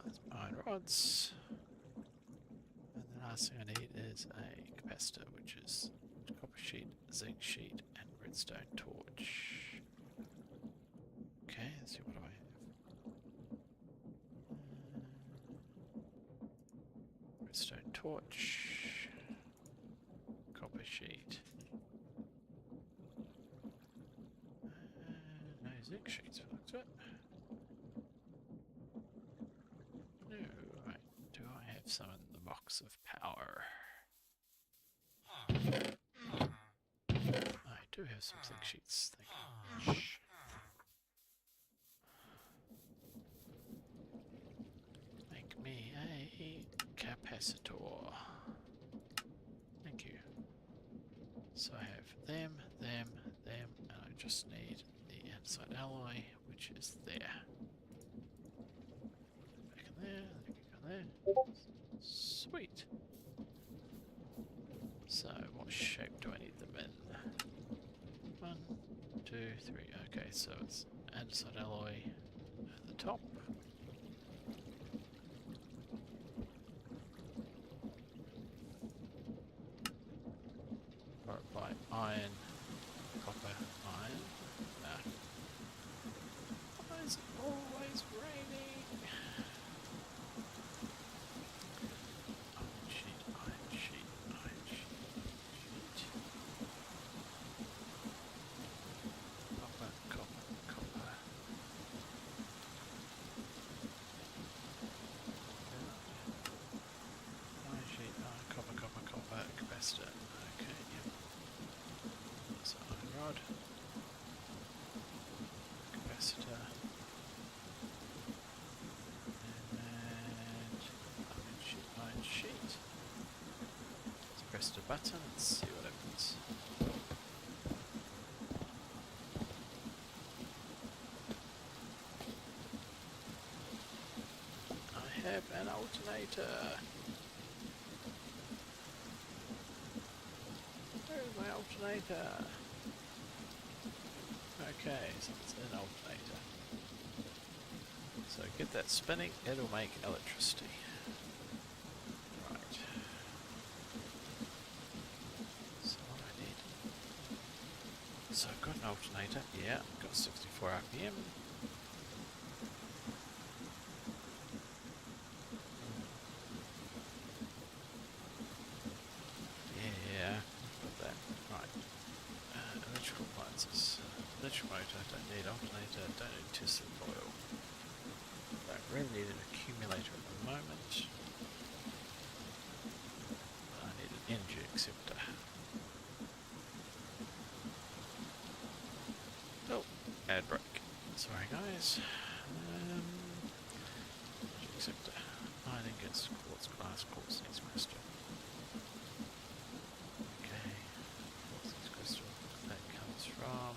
That's iron rods. And the last thing I need is a capacitor, which is copper sheet, zinc sheet, and redstone torch. Okay, let's see, what do I have? Redstone torch, copper sheet. No zinc sheets, for looks of it. No, right. Do I have some in the box of power? I do have some zinc sheets, thank you. Shh. Make me a capacitor. Thank you. So I have them, and I just need the andesite alloy, which is there. Back in there, go there. Sweet. So, what shape do I need them in? 1, 2, 3. Okay, so it's andesite alloy at the top. Followed by iron, copper, iron. Nah. Why is it always raining? Iron sheet, iron sheet, iron sheet, sheet. Copper, copper, copper. Iron sheet, iron, copper, copper, copper, capacitor. Okay, yep. So iron rod, capacitor, and iron sheet. Let's press the button and see what happens. I have an alternator. Where's my alternator? Okay, so it's an alternator. So get that spinning, it'll make electricity. Right. So what I need. So I've got an alternator, yeah, I've got 64 RPM. Yeah, I've got that. Right. Electrical appliances. Electrical motor, don't need alternator, don't need Tesla ad break. Sorry guys. Acceptor. Iron ingots, quartz, glass, quartz needs crystal. Okay. Quartz needs crystal. That comes from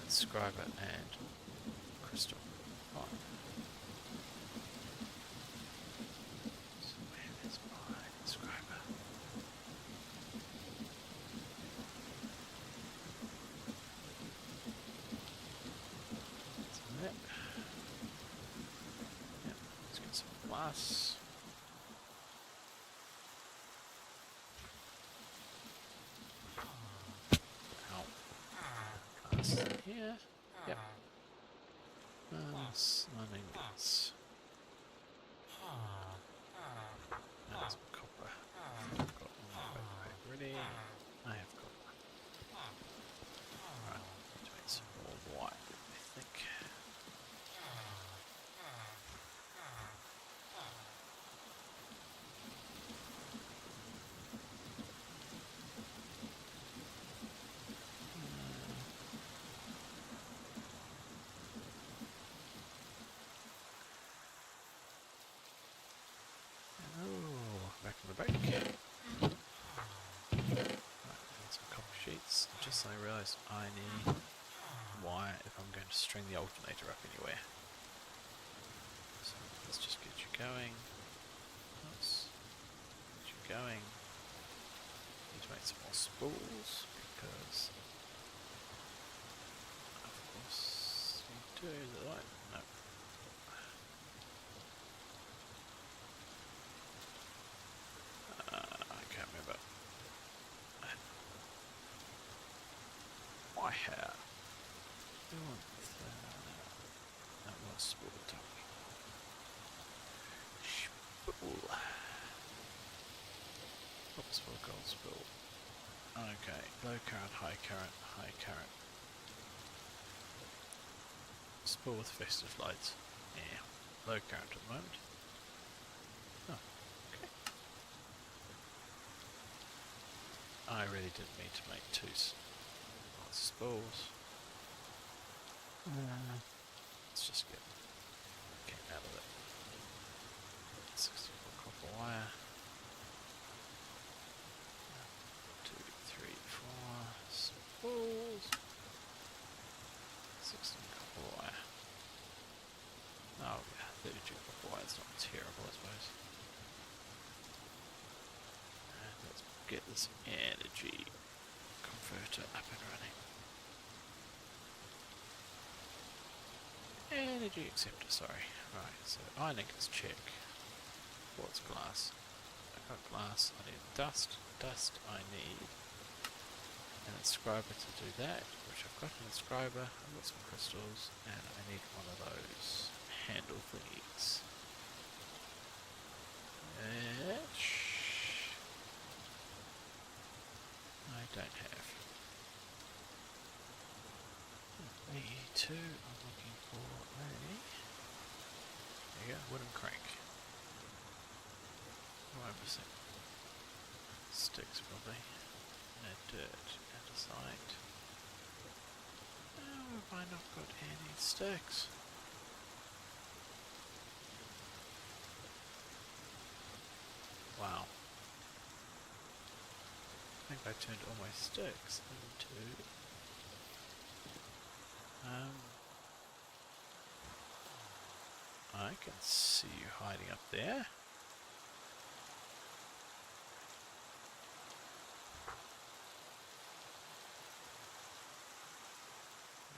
scriber and crystal. Fine. So where is my scriber? That's it. Yep, let's get some glass. Ow. Glass in here. Yep. Iron ingots. That's some copper. I've got all my backpack ready. I have copper. Right, need to make some more white, I think. Oh, back in the break. Right, need some copper sheets. Just I realised I need wire if I'm going to string the alternator up anywhere. So let's just get you going. Let's get you going. Need to make some more spools because, of course, you do the light. No. I can't remember. I have. That was spool topic. Spool. Oops, spool, gold spool. Okay, low current, high current, high current. Spool with festive lights. Yeah, low current at the moment. Oh, okay. I really didn't mean to make two spools. Let's just get out of it. 64 copper wire. 1, 2, 3, 4 spools. 16 copper wire. Oh yeah, 32 copper wire. It's not terrible, I suppose. And let's get this energy converter up and running. Energy acceptor, sorry. Right, so iron ingots check. Quartz glass. I got glass, I need dust. Dust I need an inscriber to do that, which I've got an inscriber. I've got some crystals, and I need one of those handle thingies. Which I don't have. E2, I'm looking for a... There you go, wooden crank. 5%. Sticks probably. And dirt, andesite. Oh, have I not got any sticks? Wow. I think I turned all my sticks into... I can see you hiding up there.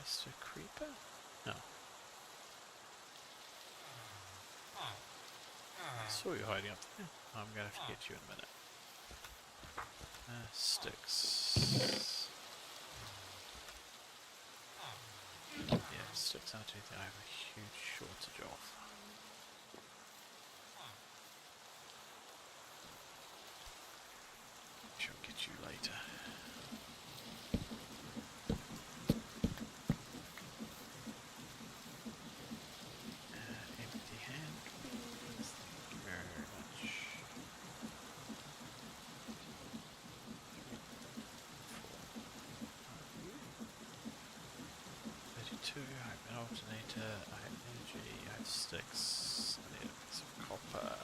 Mr. Creeper? No. I saw you hiding up there. I'm gonna have to get you in a minute. Sticks. Yeah, sticks aren't anything I have a huge shortage of. I'll get you later. Empty hand, please. Thank you very much. 3, 4, 5. 2, I have an alternator, I have energy, I have sticks, I need a piece of copper.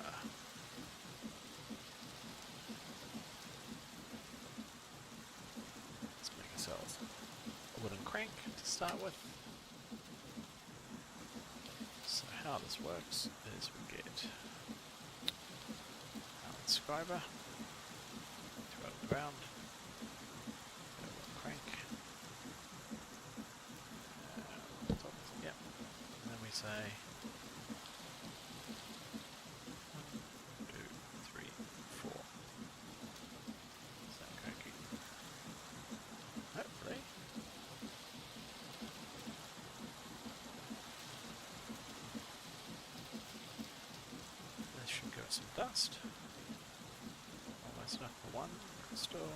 Let's make ourselves a wooden crank to start with. So how this works is we get our inscriber, throw it on the ground, get a wooden crank, yep, and then we say 1, 2, 3, 4. Is that cranky? Hopefully. This should give us some dust. Almost enough for 1 crystal.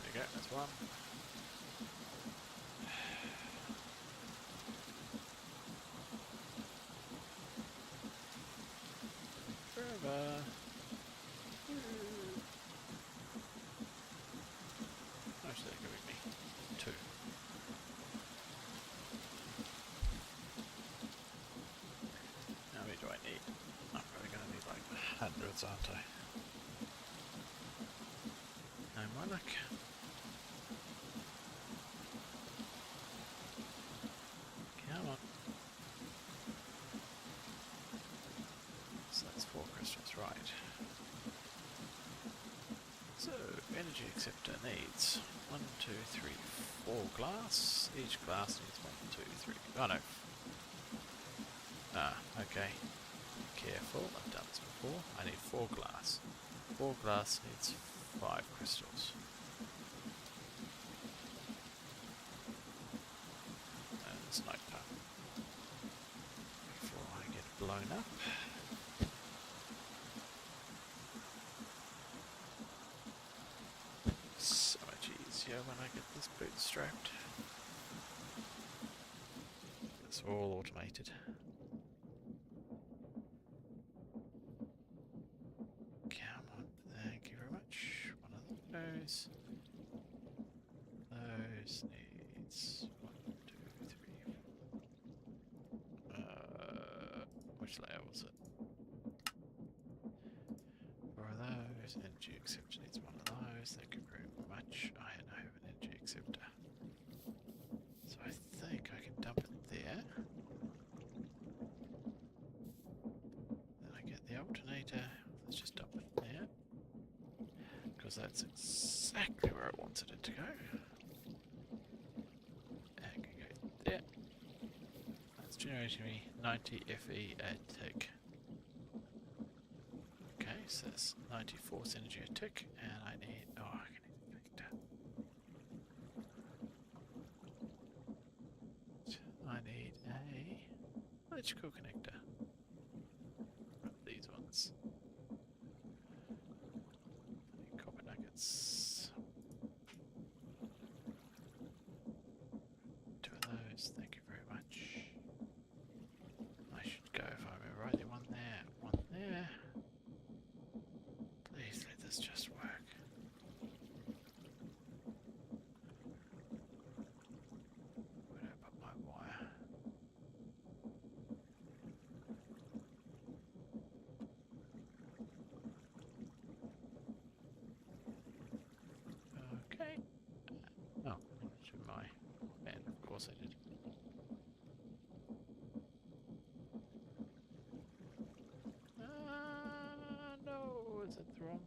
There you go, that's 1. Forever. Actually, they're giving me 2. How many do I need? I'm probably going to need like hundreds, aren't I? No more luck. Come on. So that's 4 crystals, right. So, energy acceptor needs 1, 2, 3, 4 glass. Each glass needs 1, 2, 3. Oh no. Ah, okay. Careful, I've done this before. I need 4 glass. 4 glass needs 5 crystals. And it's night time. Before I get blown up. So much easier when I get this bootstrapped. It's all automated. Come on, thank you very much. One of those. Those needs 1, 2, 3. Which layer was it? 4 of those. Energy acceptor needs 1 of those. Thank you very much. I have an energy acceptor. So I think I can dump it there. Then I get the alternator. Let's just dump it there. Because that's exactly where I wanted it to go. And can go there. That's generating me 90 FE a tick. Okay, so that's 94 energy a tick, and I need. Oh, I can need a connector. I need a electrical connector. These ones. I need copper nuggets. 2 of those, thank you very much. I should go, if I remember rightly, 1 there, 1 there. Please let this just work. Where do I put my wire? Okay. Oh, to my band, of course I did. No, is it the wrong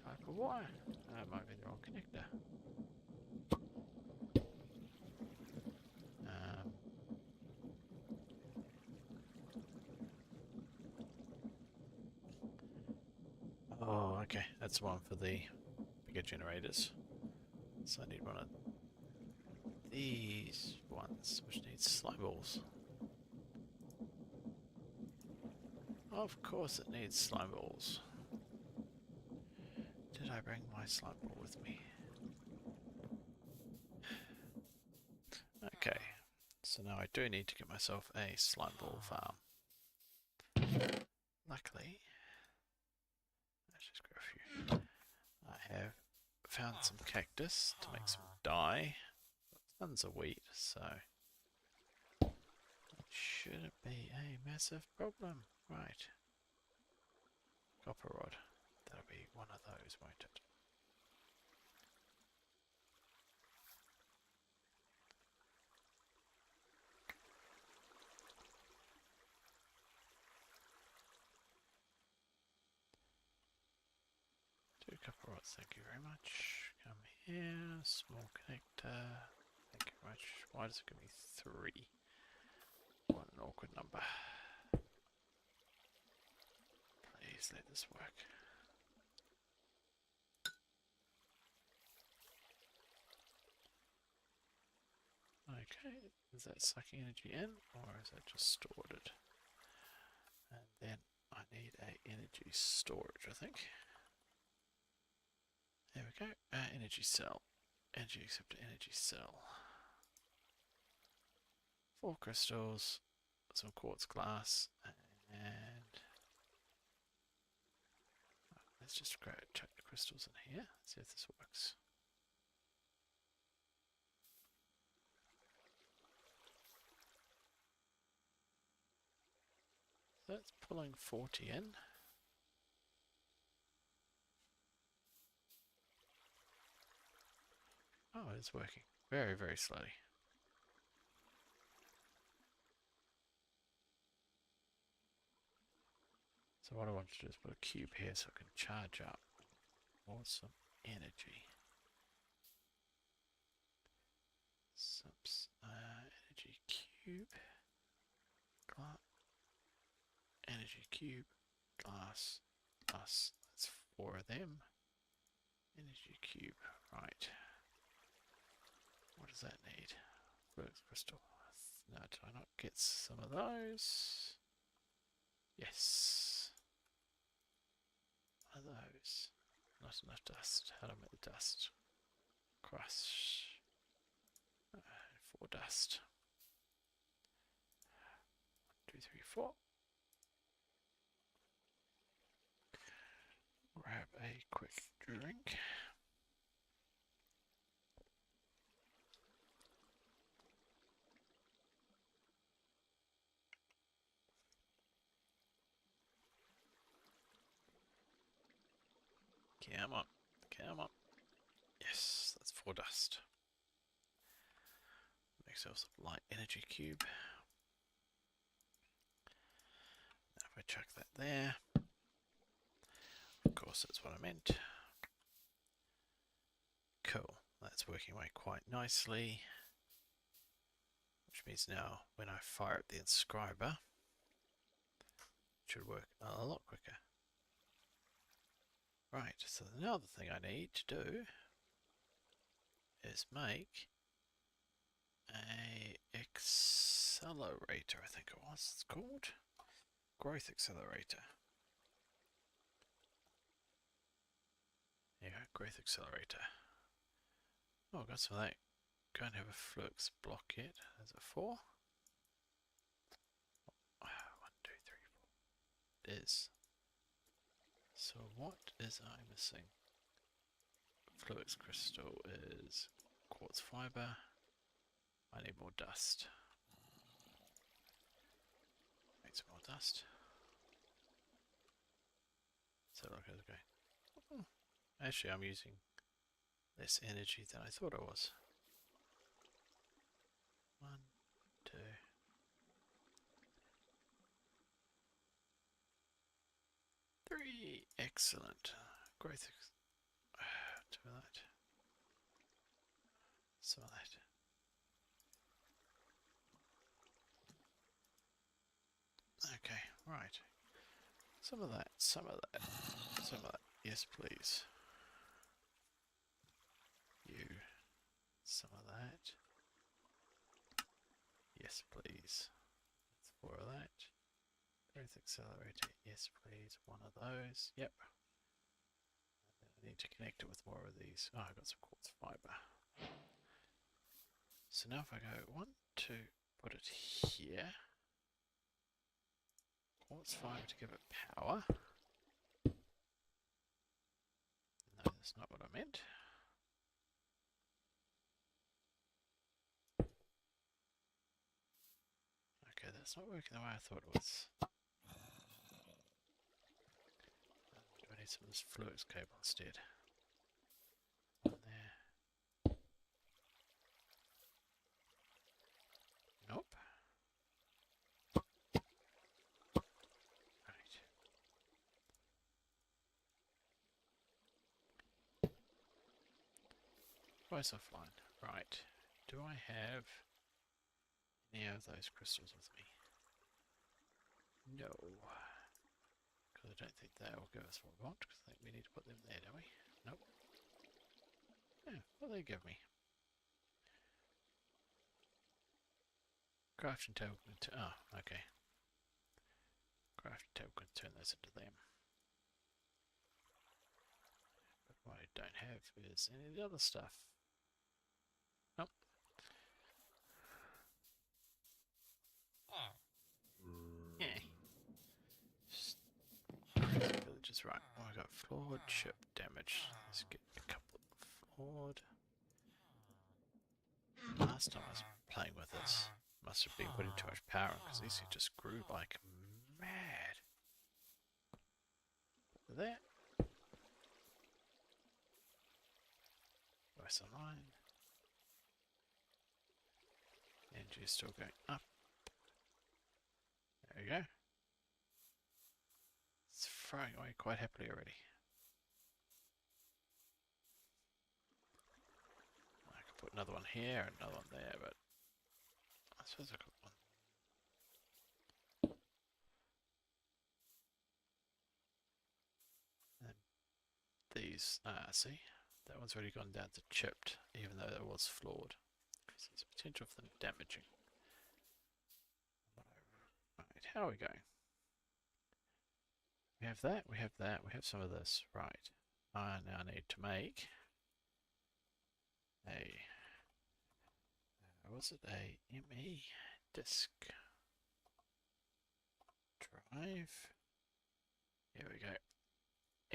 type of wire? That might be the wrong connector. Oh, okay, that's one for the bigger generators. So I need one of these ones, which needs slime balls. Of course it needs slime balls. Did I bring my slime ball with me? Okay, so now I do need to get myself a slime ball farm. Luckily, let's just grab a few. I have found some cactus to make some dye. Tons of wheat, so it shouldn't be a massive problem. Right. Copper rod. That'll be one of those, won't it? Two copper rods, thank you very much. Come here, small connector. Thank you very much. Why does it give me 3? What an awkward number. Please let this work. Okay, is that sucking energy in, or is that just stored it? And then I need a energy storage, I think. There we go. Energy cell. Energy acceptor, energy cell. 4 crystals, some quartz glass, and let's just chuck the crystals in here. See if this works. So that's pulling 40 in. Oh, it's working very, very slowly. So what I want to do is put a cube here so I can charge up some energy. Energy cube, glass, energy cube, glass, plus. That's 4 of them. Energy cube, right. What does that need? Flux crystal. Now, did I not get some of those? Yes. One of those. Not enough dust. How do I make the dust? Crush. 4 dust. 1, 2, 3, 4. Grab a quick drink. Come on, come on. Yes, that's 4 dust. Make ourselves a light energy cube. Now if I chuck that there, of course that's what I meant. Cool, that's working away quite nicely. Which means now when I fire up the inscriber, it should work a lot quicker. Right, so now the thing I need to do is make a accelerator, I think it was it's called. Growth accelerator. There you go, growth accelerator. Oh, I've got some of that. Go and have a flux block yet. There's a 4. 1, 2, 3, 4. It is. So what is I missing? Flux crystal is quartz fiber. I need more dust. Make some more dust. So look, how's it going? Actually, I'm using less energy than I thought I was. 1, 2. 3. Excellent. Growth. Some of that. Some of that. Okay, right. Some of that, some of that, some of that. Yes, please. You. Some of that. Yes, please. That's 4 of that. Growth accelerator. Yes, please. 1 of those. Yep. I need to connect it with more of these. Oh, I've got some quartz fiber. So now if I go 1, 2, put it here. Quartz fiber to give it power. No, that's not what I meant. it's not working the way I thought it was. Do I need some of this fluix cable instead? There. Nope. Right. Twice offline. Right. Do I have any of those crystals with me? No. Because I don't think they'll give us what we want, because I think we need to put them there, don't we? Nope. Yeah, what do they give me? Crafting table can oh, okay. Crafting table can turn those into them. But what I don't have is any of the other stuff. Nope. Yeah. Villages, right. Oh, I got flawed ship damage. Let's get a couple of flawed. Last time I was playing with this, must have been putting too much power because these things just grew like mad. There. West line. Energy is still going up. There we go. It's throwing away quite happily already. I could put another one here and another one there, but I suppose I could put one. And these, see? That one's already gone down to chipped, even though that was flawed. Because there's a potential for them damaging. Right, how are we going? We have that, we have that, we have some of this. Right. I now need to make a, was it a ME disk drive? Here we go.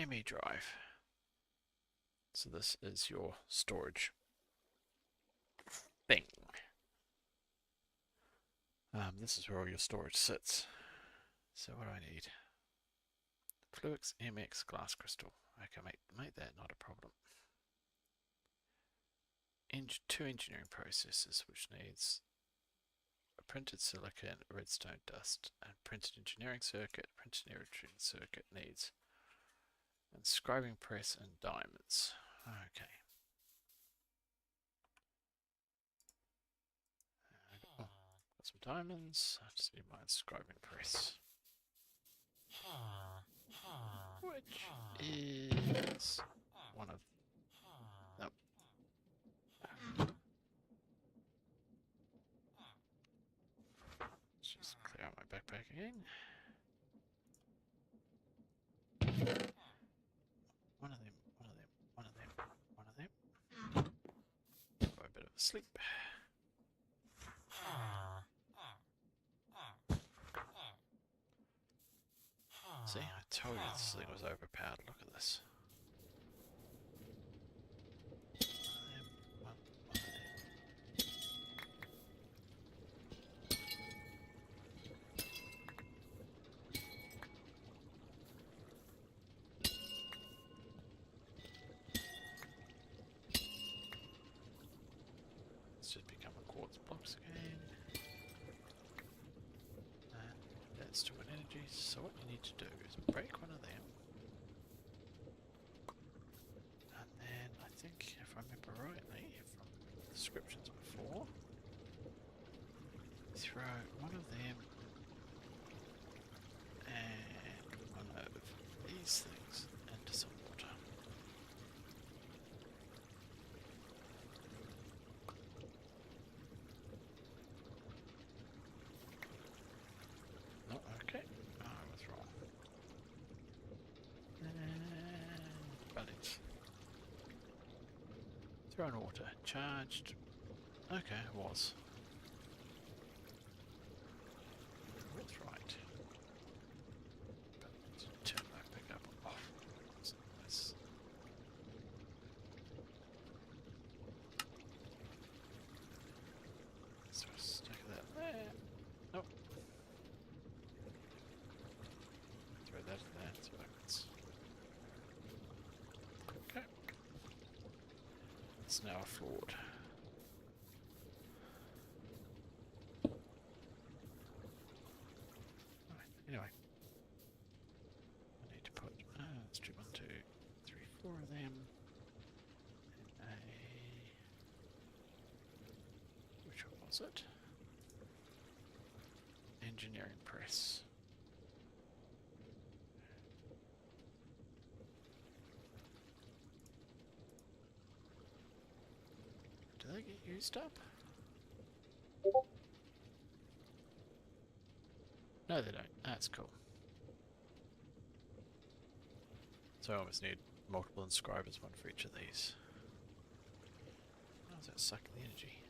ME drive. So this is your storage thing. This is where all your storage sits. So what do I need? Fluix MX glass crystal. I can make that not a problem. Two engineering processes, which needs a printed silica and redstone dust, and printed engineering circuit. Printed engineering circuit needs inscribing press and diamonds. Okay. Got some diamonds. I just need my inscribing press, which is one of. Nope. Let's just clear out my backpack again. One of them, one of them, one of them, one of them. Got a bit of a sleep. See, I told you this thing was overpowered. Look at this. One of them. Let's just become a quartz blocks again. And that's 2 energy. So what you need to do is break one of them. And then I think, if I remember rightly from the descriptions before, throw one of them and one of these things into some water. No, okay. I was wrong. Bullets. Thrown water. Charged. Okay, it was. That's right. But let's turn my pickup off. Nice. So stick that there. Nope. is now flawed. Right, anyway. I need to put, let's do 1, 2, 3, 4 of them. And which one was it? Engineering press. Do they get used up? No, they don't. That's cool. So I almost need multiple inscribers, one for each of these. How is that sucking the energy?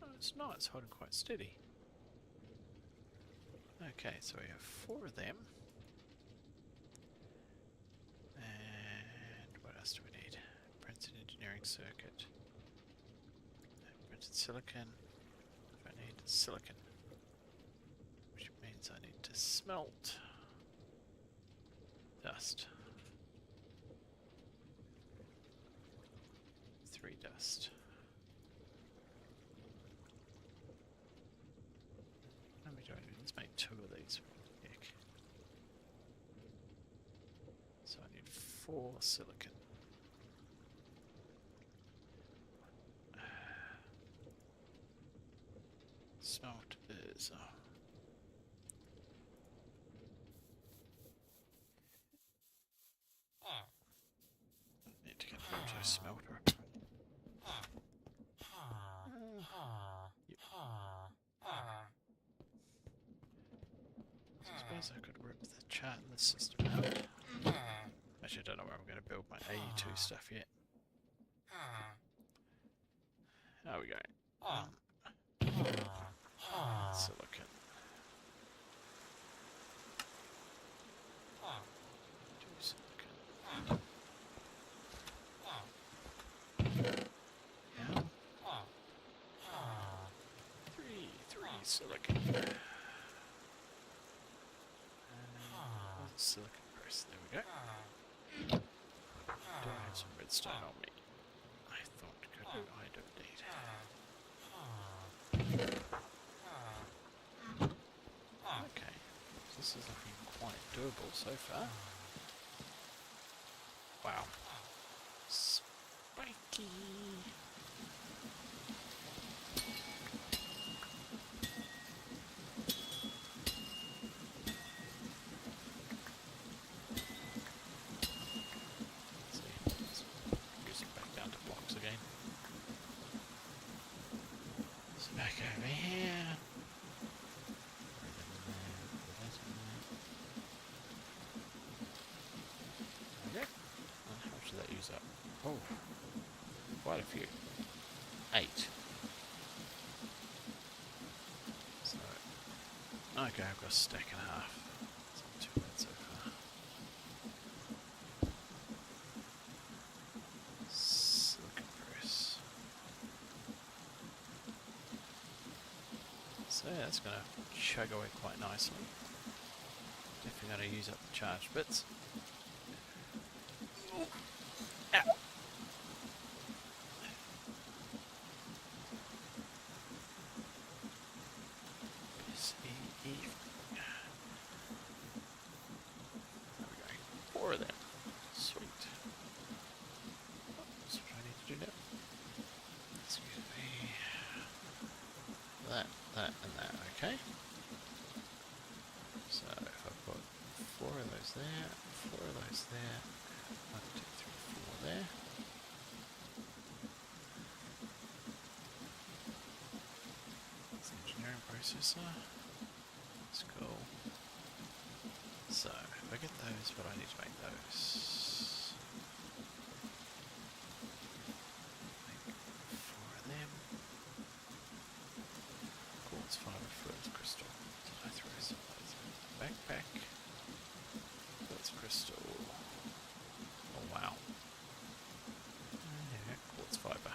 Oh, it's not. It's holding quite steady. Okay, so we have 4 of them. And what else do we need? Printed engineering circuit. Printed silicon. I need silicon. Which means I need to smelt dust. 3 dust. How many do I need? Let's make 2 of these. Heck. So I need 4 silicon. Smelt is... need to get an auto smelter. Yep. So I suppose I could rip the chart in the system out. Actually, I don't know where I'm going to build my AE2 stuff yet. There we go. Silicon. 2 silicon. Yeah. 3 silicon. Silicon press. There we go. Do I have some redstone on me? I thought, could I do indeed. Okay, this is looking quite doable so far. Wow. Spiky! Up. Oh, quite a few. 8. So, okay, I've got a stack and a half. It's not too bad so far. Silicon press. So yeah, that's going to chug away quite nicely. Definitely going to use up the charged bits. That and that, okay. So if I put 4 of those there, 4 of those there, 1, 2, 3, 4 there. That's the engineering processor. That's cool. So if I get those, what do I need to make those? Crystal. Did I throw some of those in the backpack? Quartz crystal. Oh wow. Yeah, quartz fiber.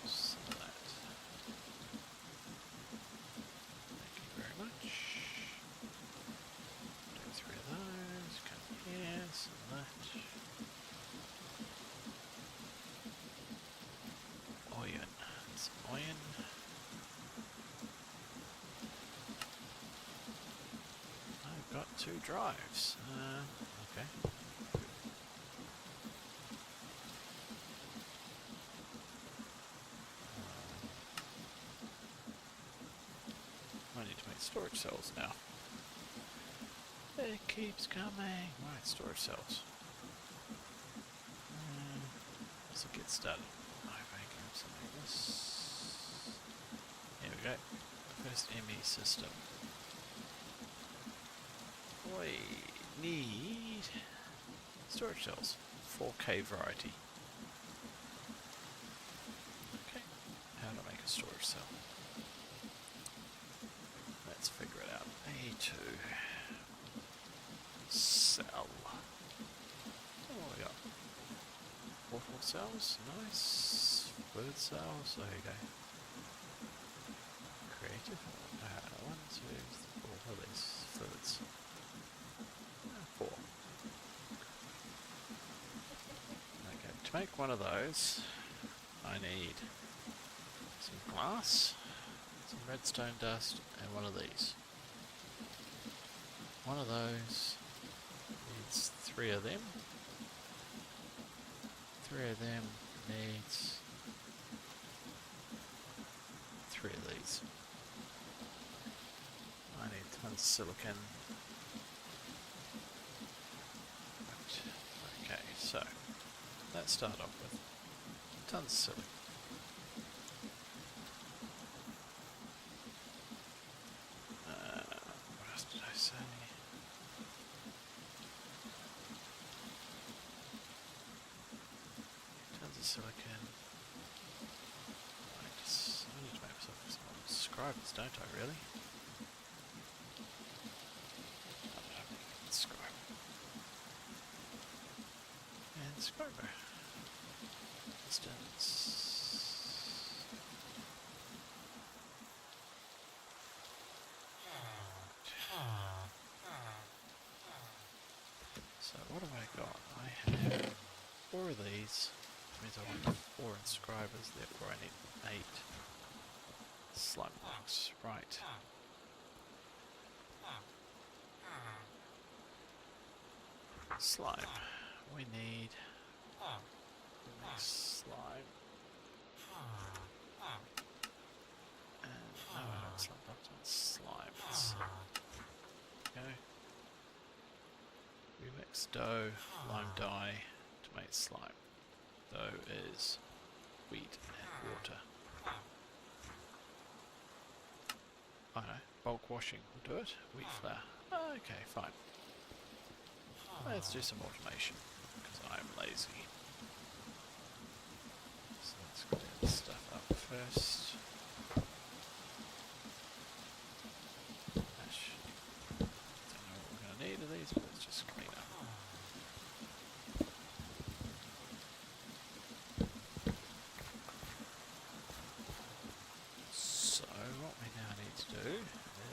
Some of that. Thank you very much. Do 3 of those. Come here, some of that. 2 drives. Okay. I need to make storage cells now. It keeps coming. Right, storage cells. Let's get started. Something like this. Here we go. First ME system. We need storage cells. 4K variety. Okay. How to make a storage cell? Let's figure it out. A2 cell. What we got? Waterfall cells, nice. Bird cells, there you go. Creative. 1, 2, 4. What are these? Birds. 4. Okay, to make one of those, I need some glass, some redstone dust, and one of these. One of those needs 3 of them. 3 of them needs 3 of these. I need tons of silicon. Right. Okay, so let's start off with tons of silicon. What else did I say? Tons of silicon. I need to make myself some subscribers, don't I, really? Subscribe. And subscriber. Distance. So what have I got? I have 4 of these. Which means I want 4 inscribers, therefore I need 8 slime blocks. Right. Slime. We need slime. And no, I don't slime blocks, I want slime. Okay. We mix dough, lime dye to make slime. Dough is wheat and water. I know, bulk washing will do it. Wheat flour. Okay, fine. Let's do some automation, because I'm lazy. So let's clean this stuff up first. Don't know what we're going to need of these, but let's just clean up. So what we now need to do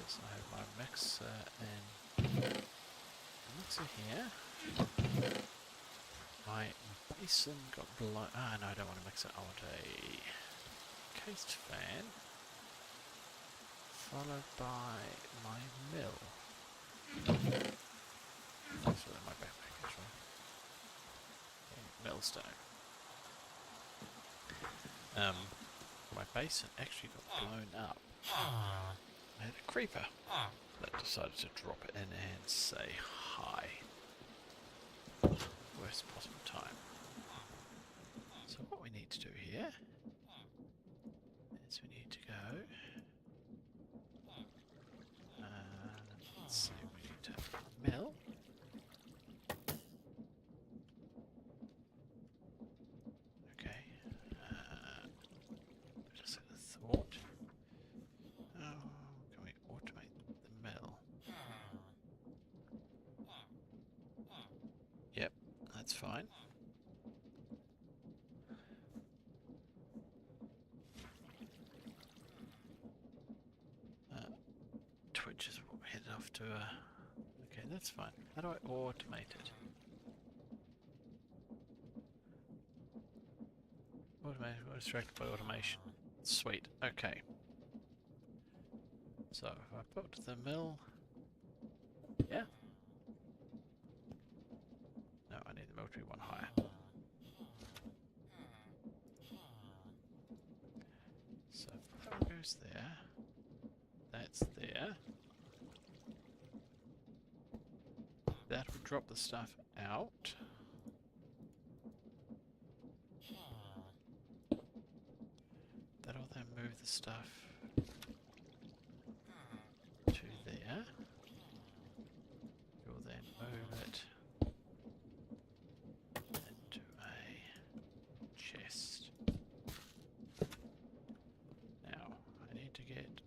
is I have my mixer and mixer here. My basin got blown. Ah, no, I don't want a mixer. I want a cased fan, followed by my mill. That's really my backpack, actually. Millstone. My basin actually got blown up. I had a creeper that decided to drop it in and say hi. Worst possible time. So what we need to do here is we need to go. Let's see, we need to mill. Okay. Just had a thought. Oh, can we automate the mill? Yep, that's fine. Twitch is headed off to okay, that's fine. How do I automate it? Automation, what is directed by automation? Sweet, okay. So if I put the mill, yeah, the military one higher. So if that one goes there, that's there. That will drop the stuff out. That'll then move the stuff to there. You'll then move it into a chest. Now, I need to get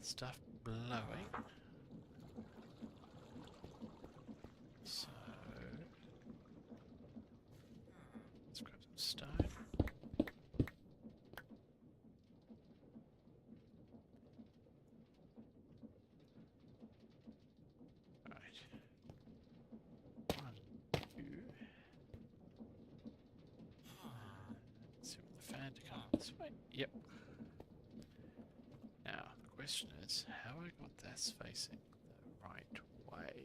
stuff blowing. So let's grab some stone. Right. 1, 2. Let's see what the fan to come this way. Yep. Now the question is, how I got this facing the right way?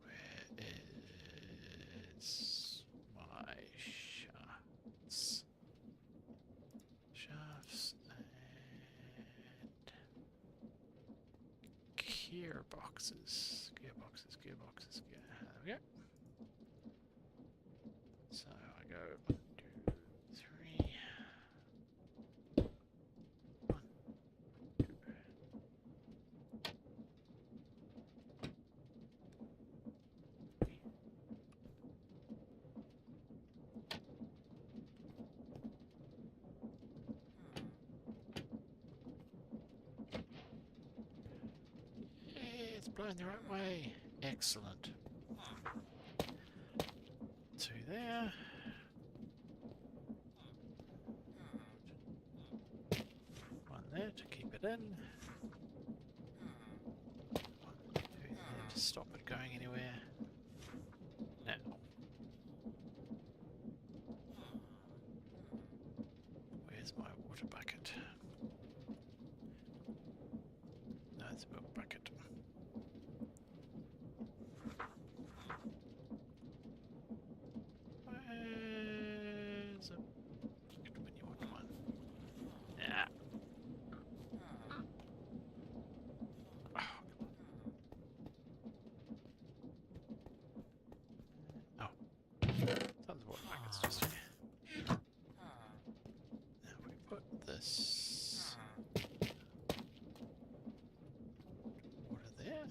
Where is my shafts? Shafts and gearboxes. There we go. So I go 1, 2, 3. 1, 2. It's blowing the right way. Excellent. 2 there. 1 there to keep it in. 1, 2 there to stop it going anywhere. Now. Where's my water bucket? No, it's a milk bucket. Where's a bucket when you want one? Yeah. Oh, tons of water buckets just here. Now we put this water there.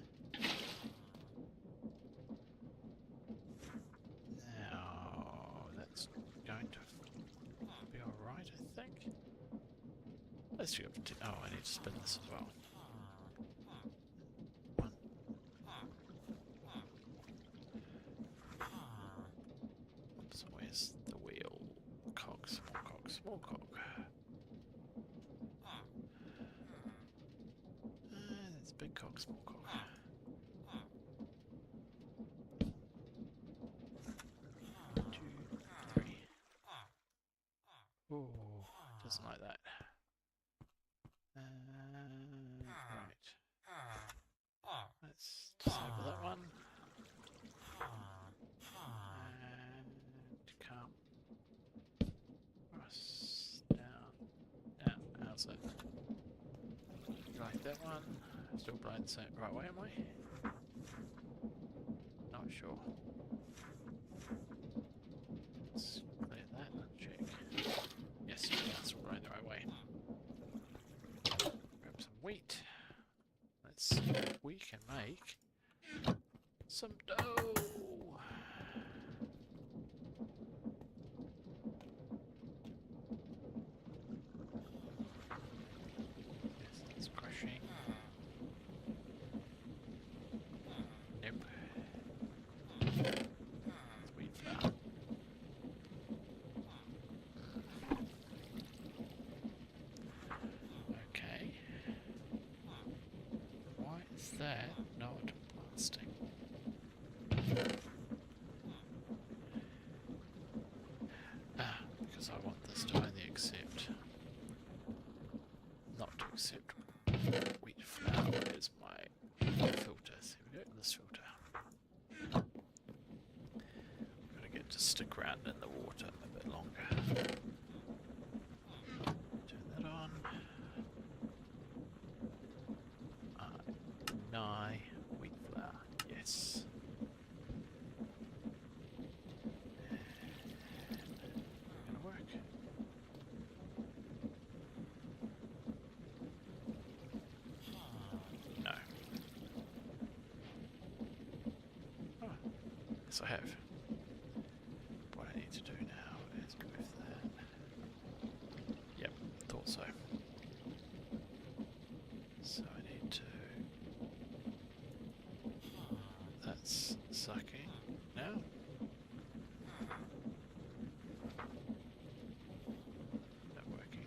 Now that's going to be alright, I think. Let's go to. Oh, I need to spin this as well. 1. Oops, where's the wheel? Cog, small cog, small cog. That's big cog, small cog. 1, 2, 3. Oh, doesn't like that. Right. Let's disable that one. And come across, down. How's that? You like that one? Still blowing the same right way, am I? Not sure. Let's clear that and check. Yes, that's still blowing the right way. Grab some wheat. Let's see if we can make some dough. Yes, that's crushing. Nope. It's wheat flour. Okay. Why is that not blasting? Because I want this to only accept, not to accept wheat flour. around in the water a bit longer. Turn that on. Nye wheat flour, yes. Gonna work. No. Oh, yes I have. What I need to do now is move that. Yep, thought so. So I need to... That's sucking now. Not working.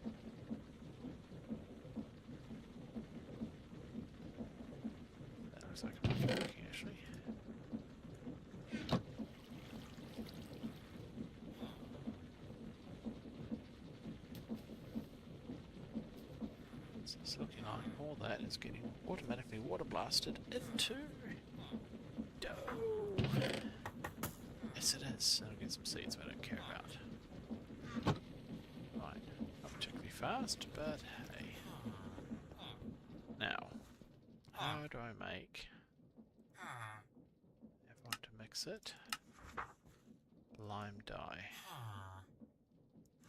That looks like it might be working actually. So it's looking like all that is getting automatically water blasted into dough. Yes it is. I'll get some seeds I don't care about. Right, not particularly fast, but hey. Now, how do I make... I want to mix it. Lime dye.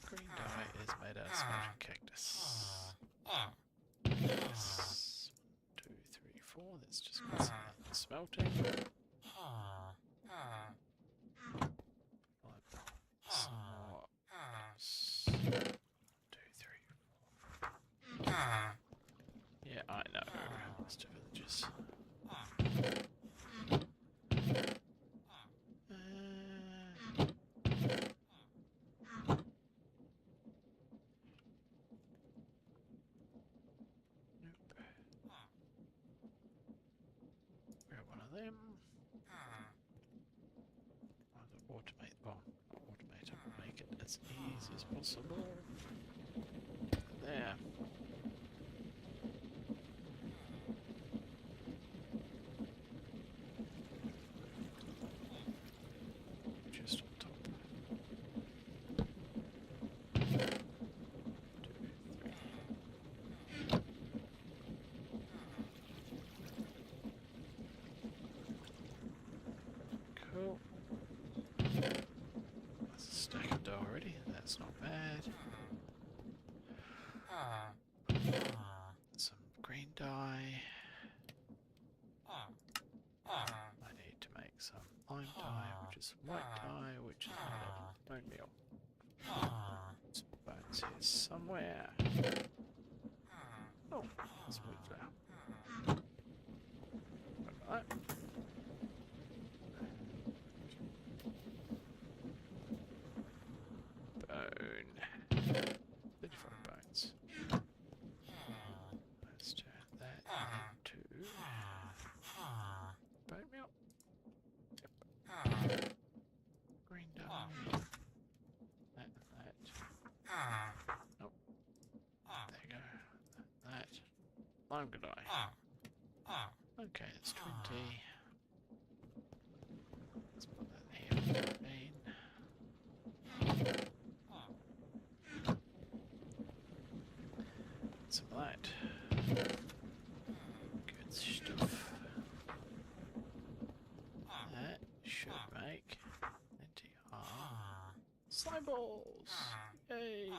Green dye is made out of smelting cactus. Yes. 1, 2, 3, 4. Let's just get some of that smelting. Some more. 1, 2, 3, 4. Yeah, I know. Most villages. Grab one of them. I'll automate, well, not automate it, but make it as easy as possible. There. Just on top. 1, 2, 3. Cool. That's a stack of dough already. That's not bad. Some green dye. I need to make some lime dye, which is white dye, which is made out of bone meal. Some bones here somewhere. Oh, there's wheat flour. Like that. Bone. 35 bones. Let's turn that into bone meal. Yep. Green dye. That and that. Nope. There you go. That. Lime dye. Okay, that's 20. Let's put that here for 15. Some of that. Good stuff. That should make plenty of slime balls. Yay!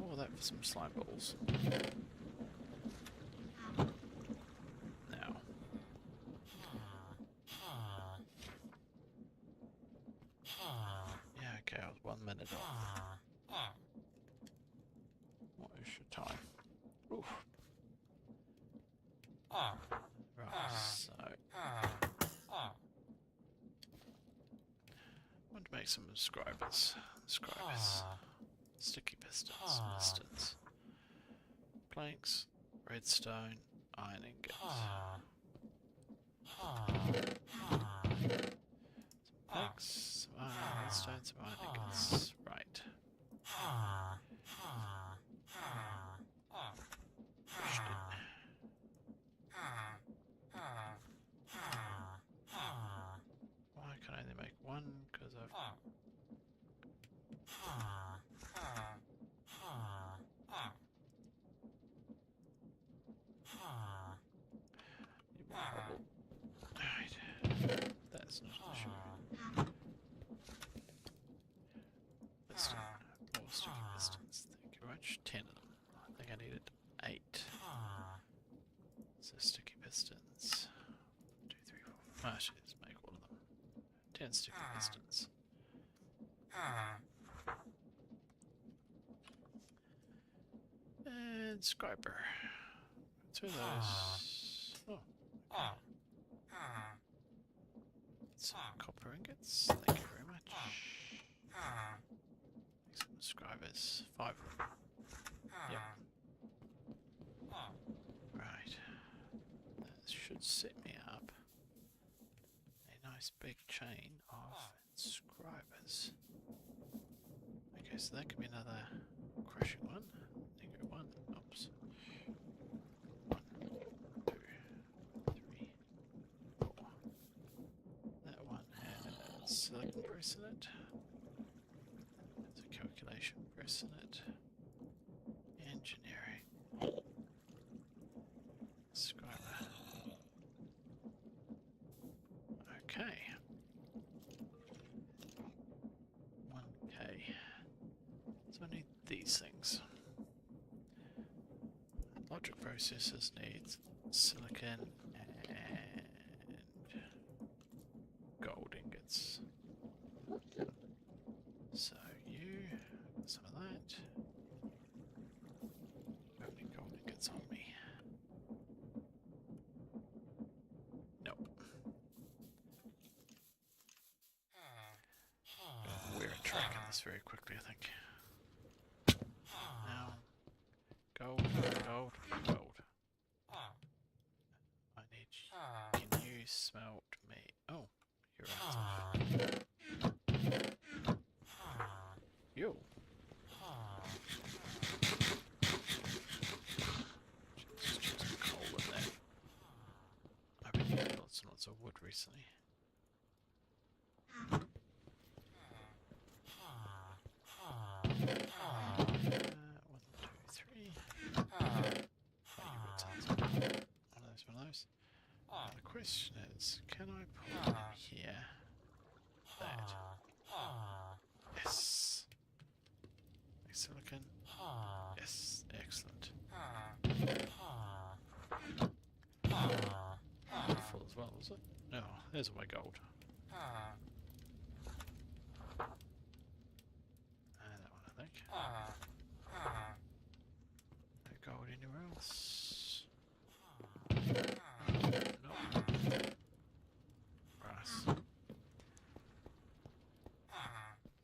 All that for some slime balls. Now. Yeah, okay, I was 1 minute off. What is your time? Oof. Right, so... I want to make some scribers. Sticky pistons, planks, redstone, iron ingots. Some planks, some iron, redstone, some iron ingots. Right. Pushed it. Why can only make one because I've... Alright, that's not an issue. Piston. More sticky pistons, thank you very much. 10 of them. I think I needed 8. So sticky pistons. 2, 3, 4. Actually, let's make all of them. 10 sticky pistons. And scriber. Two of those. Oh. Some copper ingots. Thank you very much. Some scribers. 5 of them. Yep. Right. That should set me up a nice big chain of scribers. Okay, so that could be another crushing one. There you go, 1. Oops. 1, 2, 3, 4. That one has silicon press in it. There's a calculation press in it. Engineering. Scriber. Okay. 1K. So I need these things. Logic processors need silicon and gold ingots. So you, some of that. How many gold ingots on me? Nope. We're tracking this very quickly, I think. Now, gold, gold, gold. I need. Can you smelt me? Oh, you're right. Yo. Just chuck some coal in there. I've been using lots and lots of wood recently. 1, 2, 3. One of those. Now the question is, can I put in here that? Yes. Silicon. Yes, excellent. Full as well, was it? No, there's all my gold. And that one, I think. No gold anywhere else. No. Brass.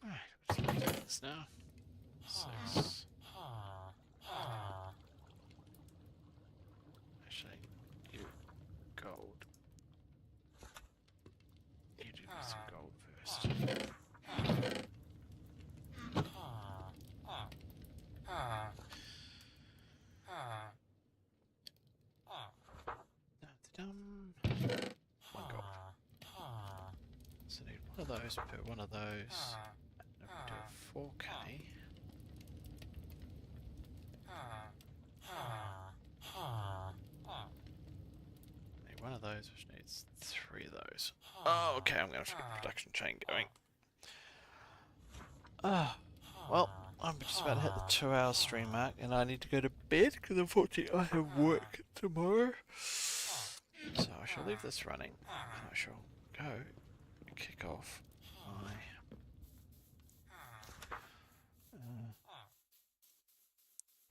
Alright, let's do this now. 6. Actually, you gold. You do some gold first. Dum. 1 gold. So I need one of those per one of those. And we do 4K. Need one of those, which needs 3 of those. Oh, okay, I'm going to have to get the production chain going. Well, I'm just about to hit the 2-hour stream mark, and I need to go to bed because unfortunately I have work tomorrow. So I shall leave this running, and I shall go and kick off my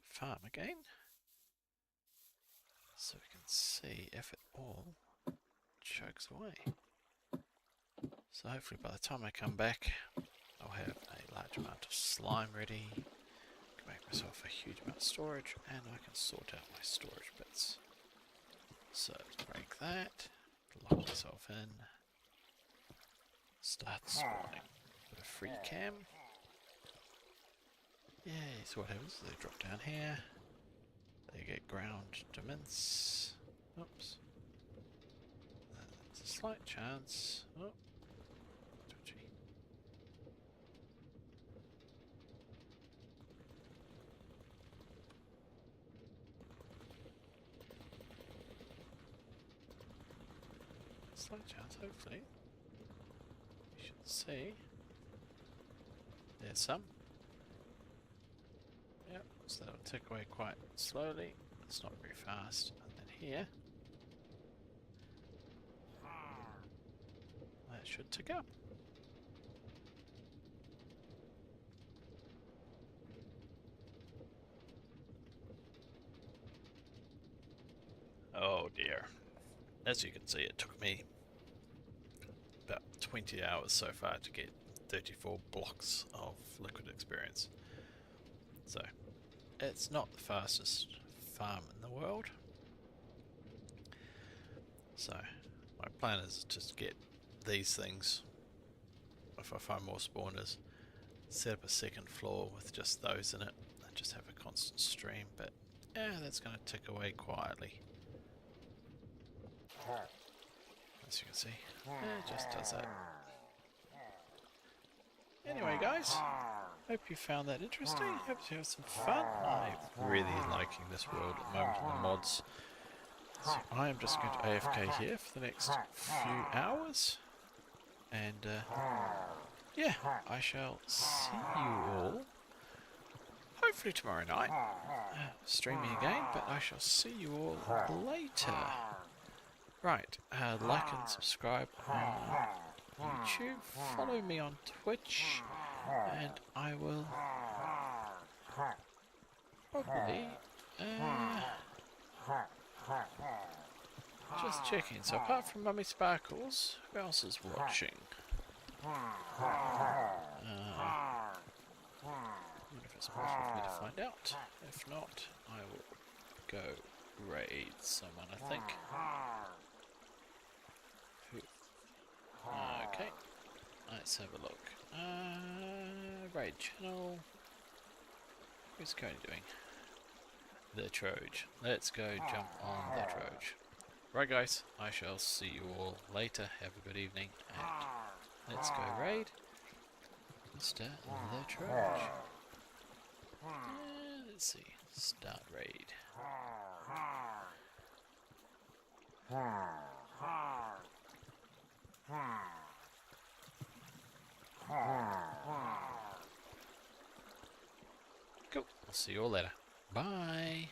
farm again, so we can see if it all chugs away. So hopefully by the time I come back, I'll have a large amount of slime ready, can make myself a huge amount of storage, and I can sort out my storage bits. So let's break that, lock myself in, start spawning. Put a free cam. Yay, so what happens is they drop down here, they get ground to mince. Oops. There's a slight chance. Oh. slight chance, hopefully. You should see. There's some. Yep, so that'll tick away quite slowly. It's not very fast. And then here. That should tick up. Oh dear. As you can see, it took me about 20 hours so far to get 34 blocks of liquid experience. So, it's not the fastest farm in the world. So, my plan is to just get these things, if I find more spawners, set up a second floor with just those in it, and just have a constant stream, but yeah, that's going to tick away quietly. As you can see, it just does that. Anyway guys, hope you found that interesting, hope you have some fun. I'm really liking this world at the moment in the mods. So I am just going to AFK here for the next few hours. And yeah, I shall see you all hopefully tomorrow night, streaming again, but I shall see you all later. Right, like and subscribe on YouTube, follow me on Twitch, and I will probably just checking. So apart from Mummy Sparkles, who else is watching? I wonder if it's possible for me to find out. If not, I will go raid someone, I think. Okay, let's have a look. Raid channel. What's Cody doing? The Troge. Let's go jump on the Troge. Right guys, I shall see you all later. Have a good evening, and let's go raid Mr. The Troge. Let's see. Start raid. Cool. I'll see you all later. Bye.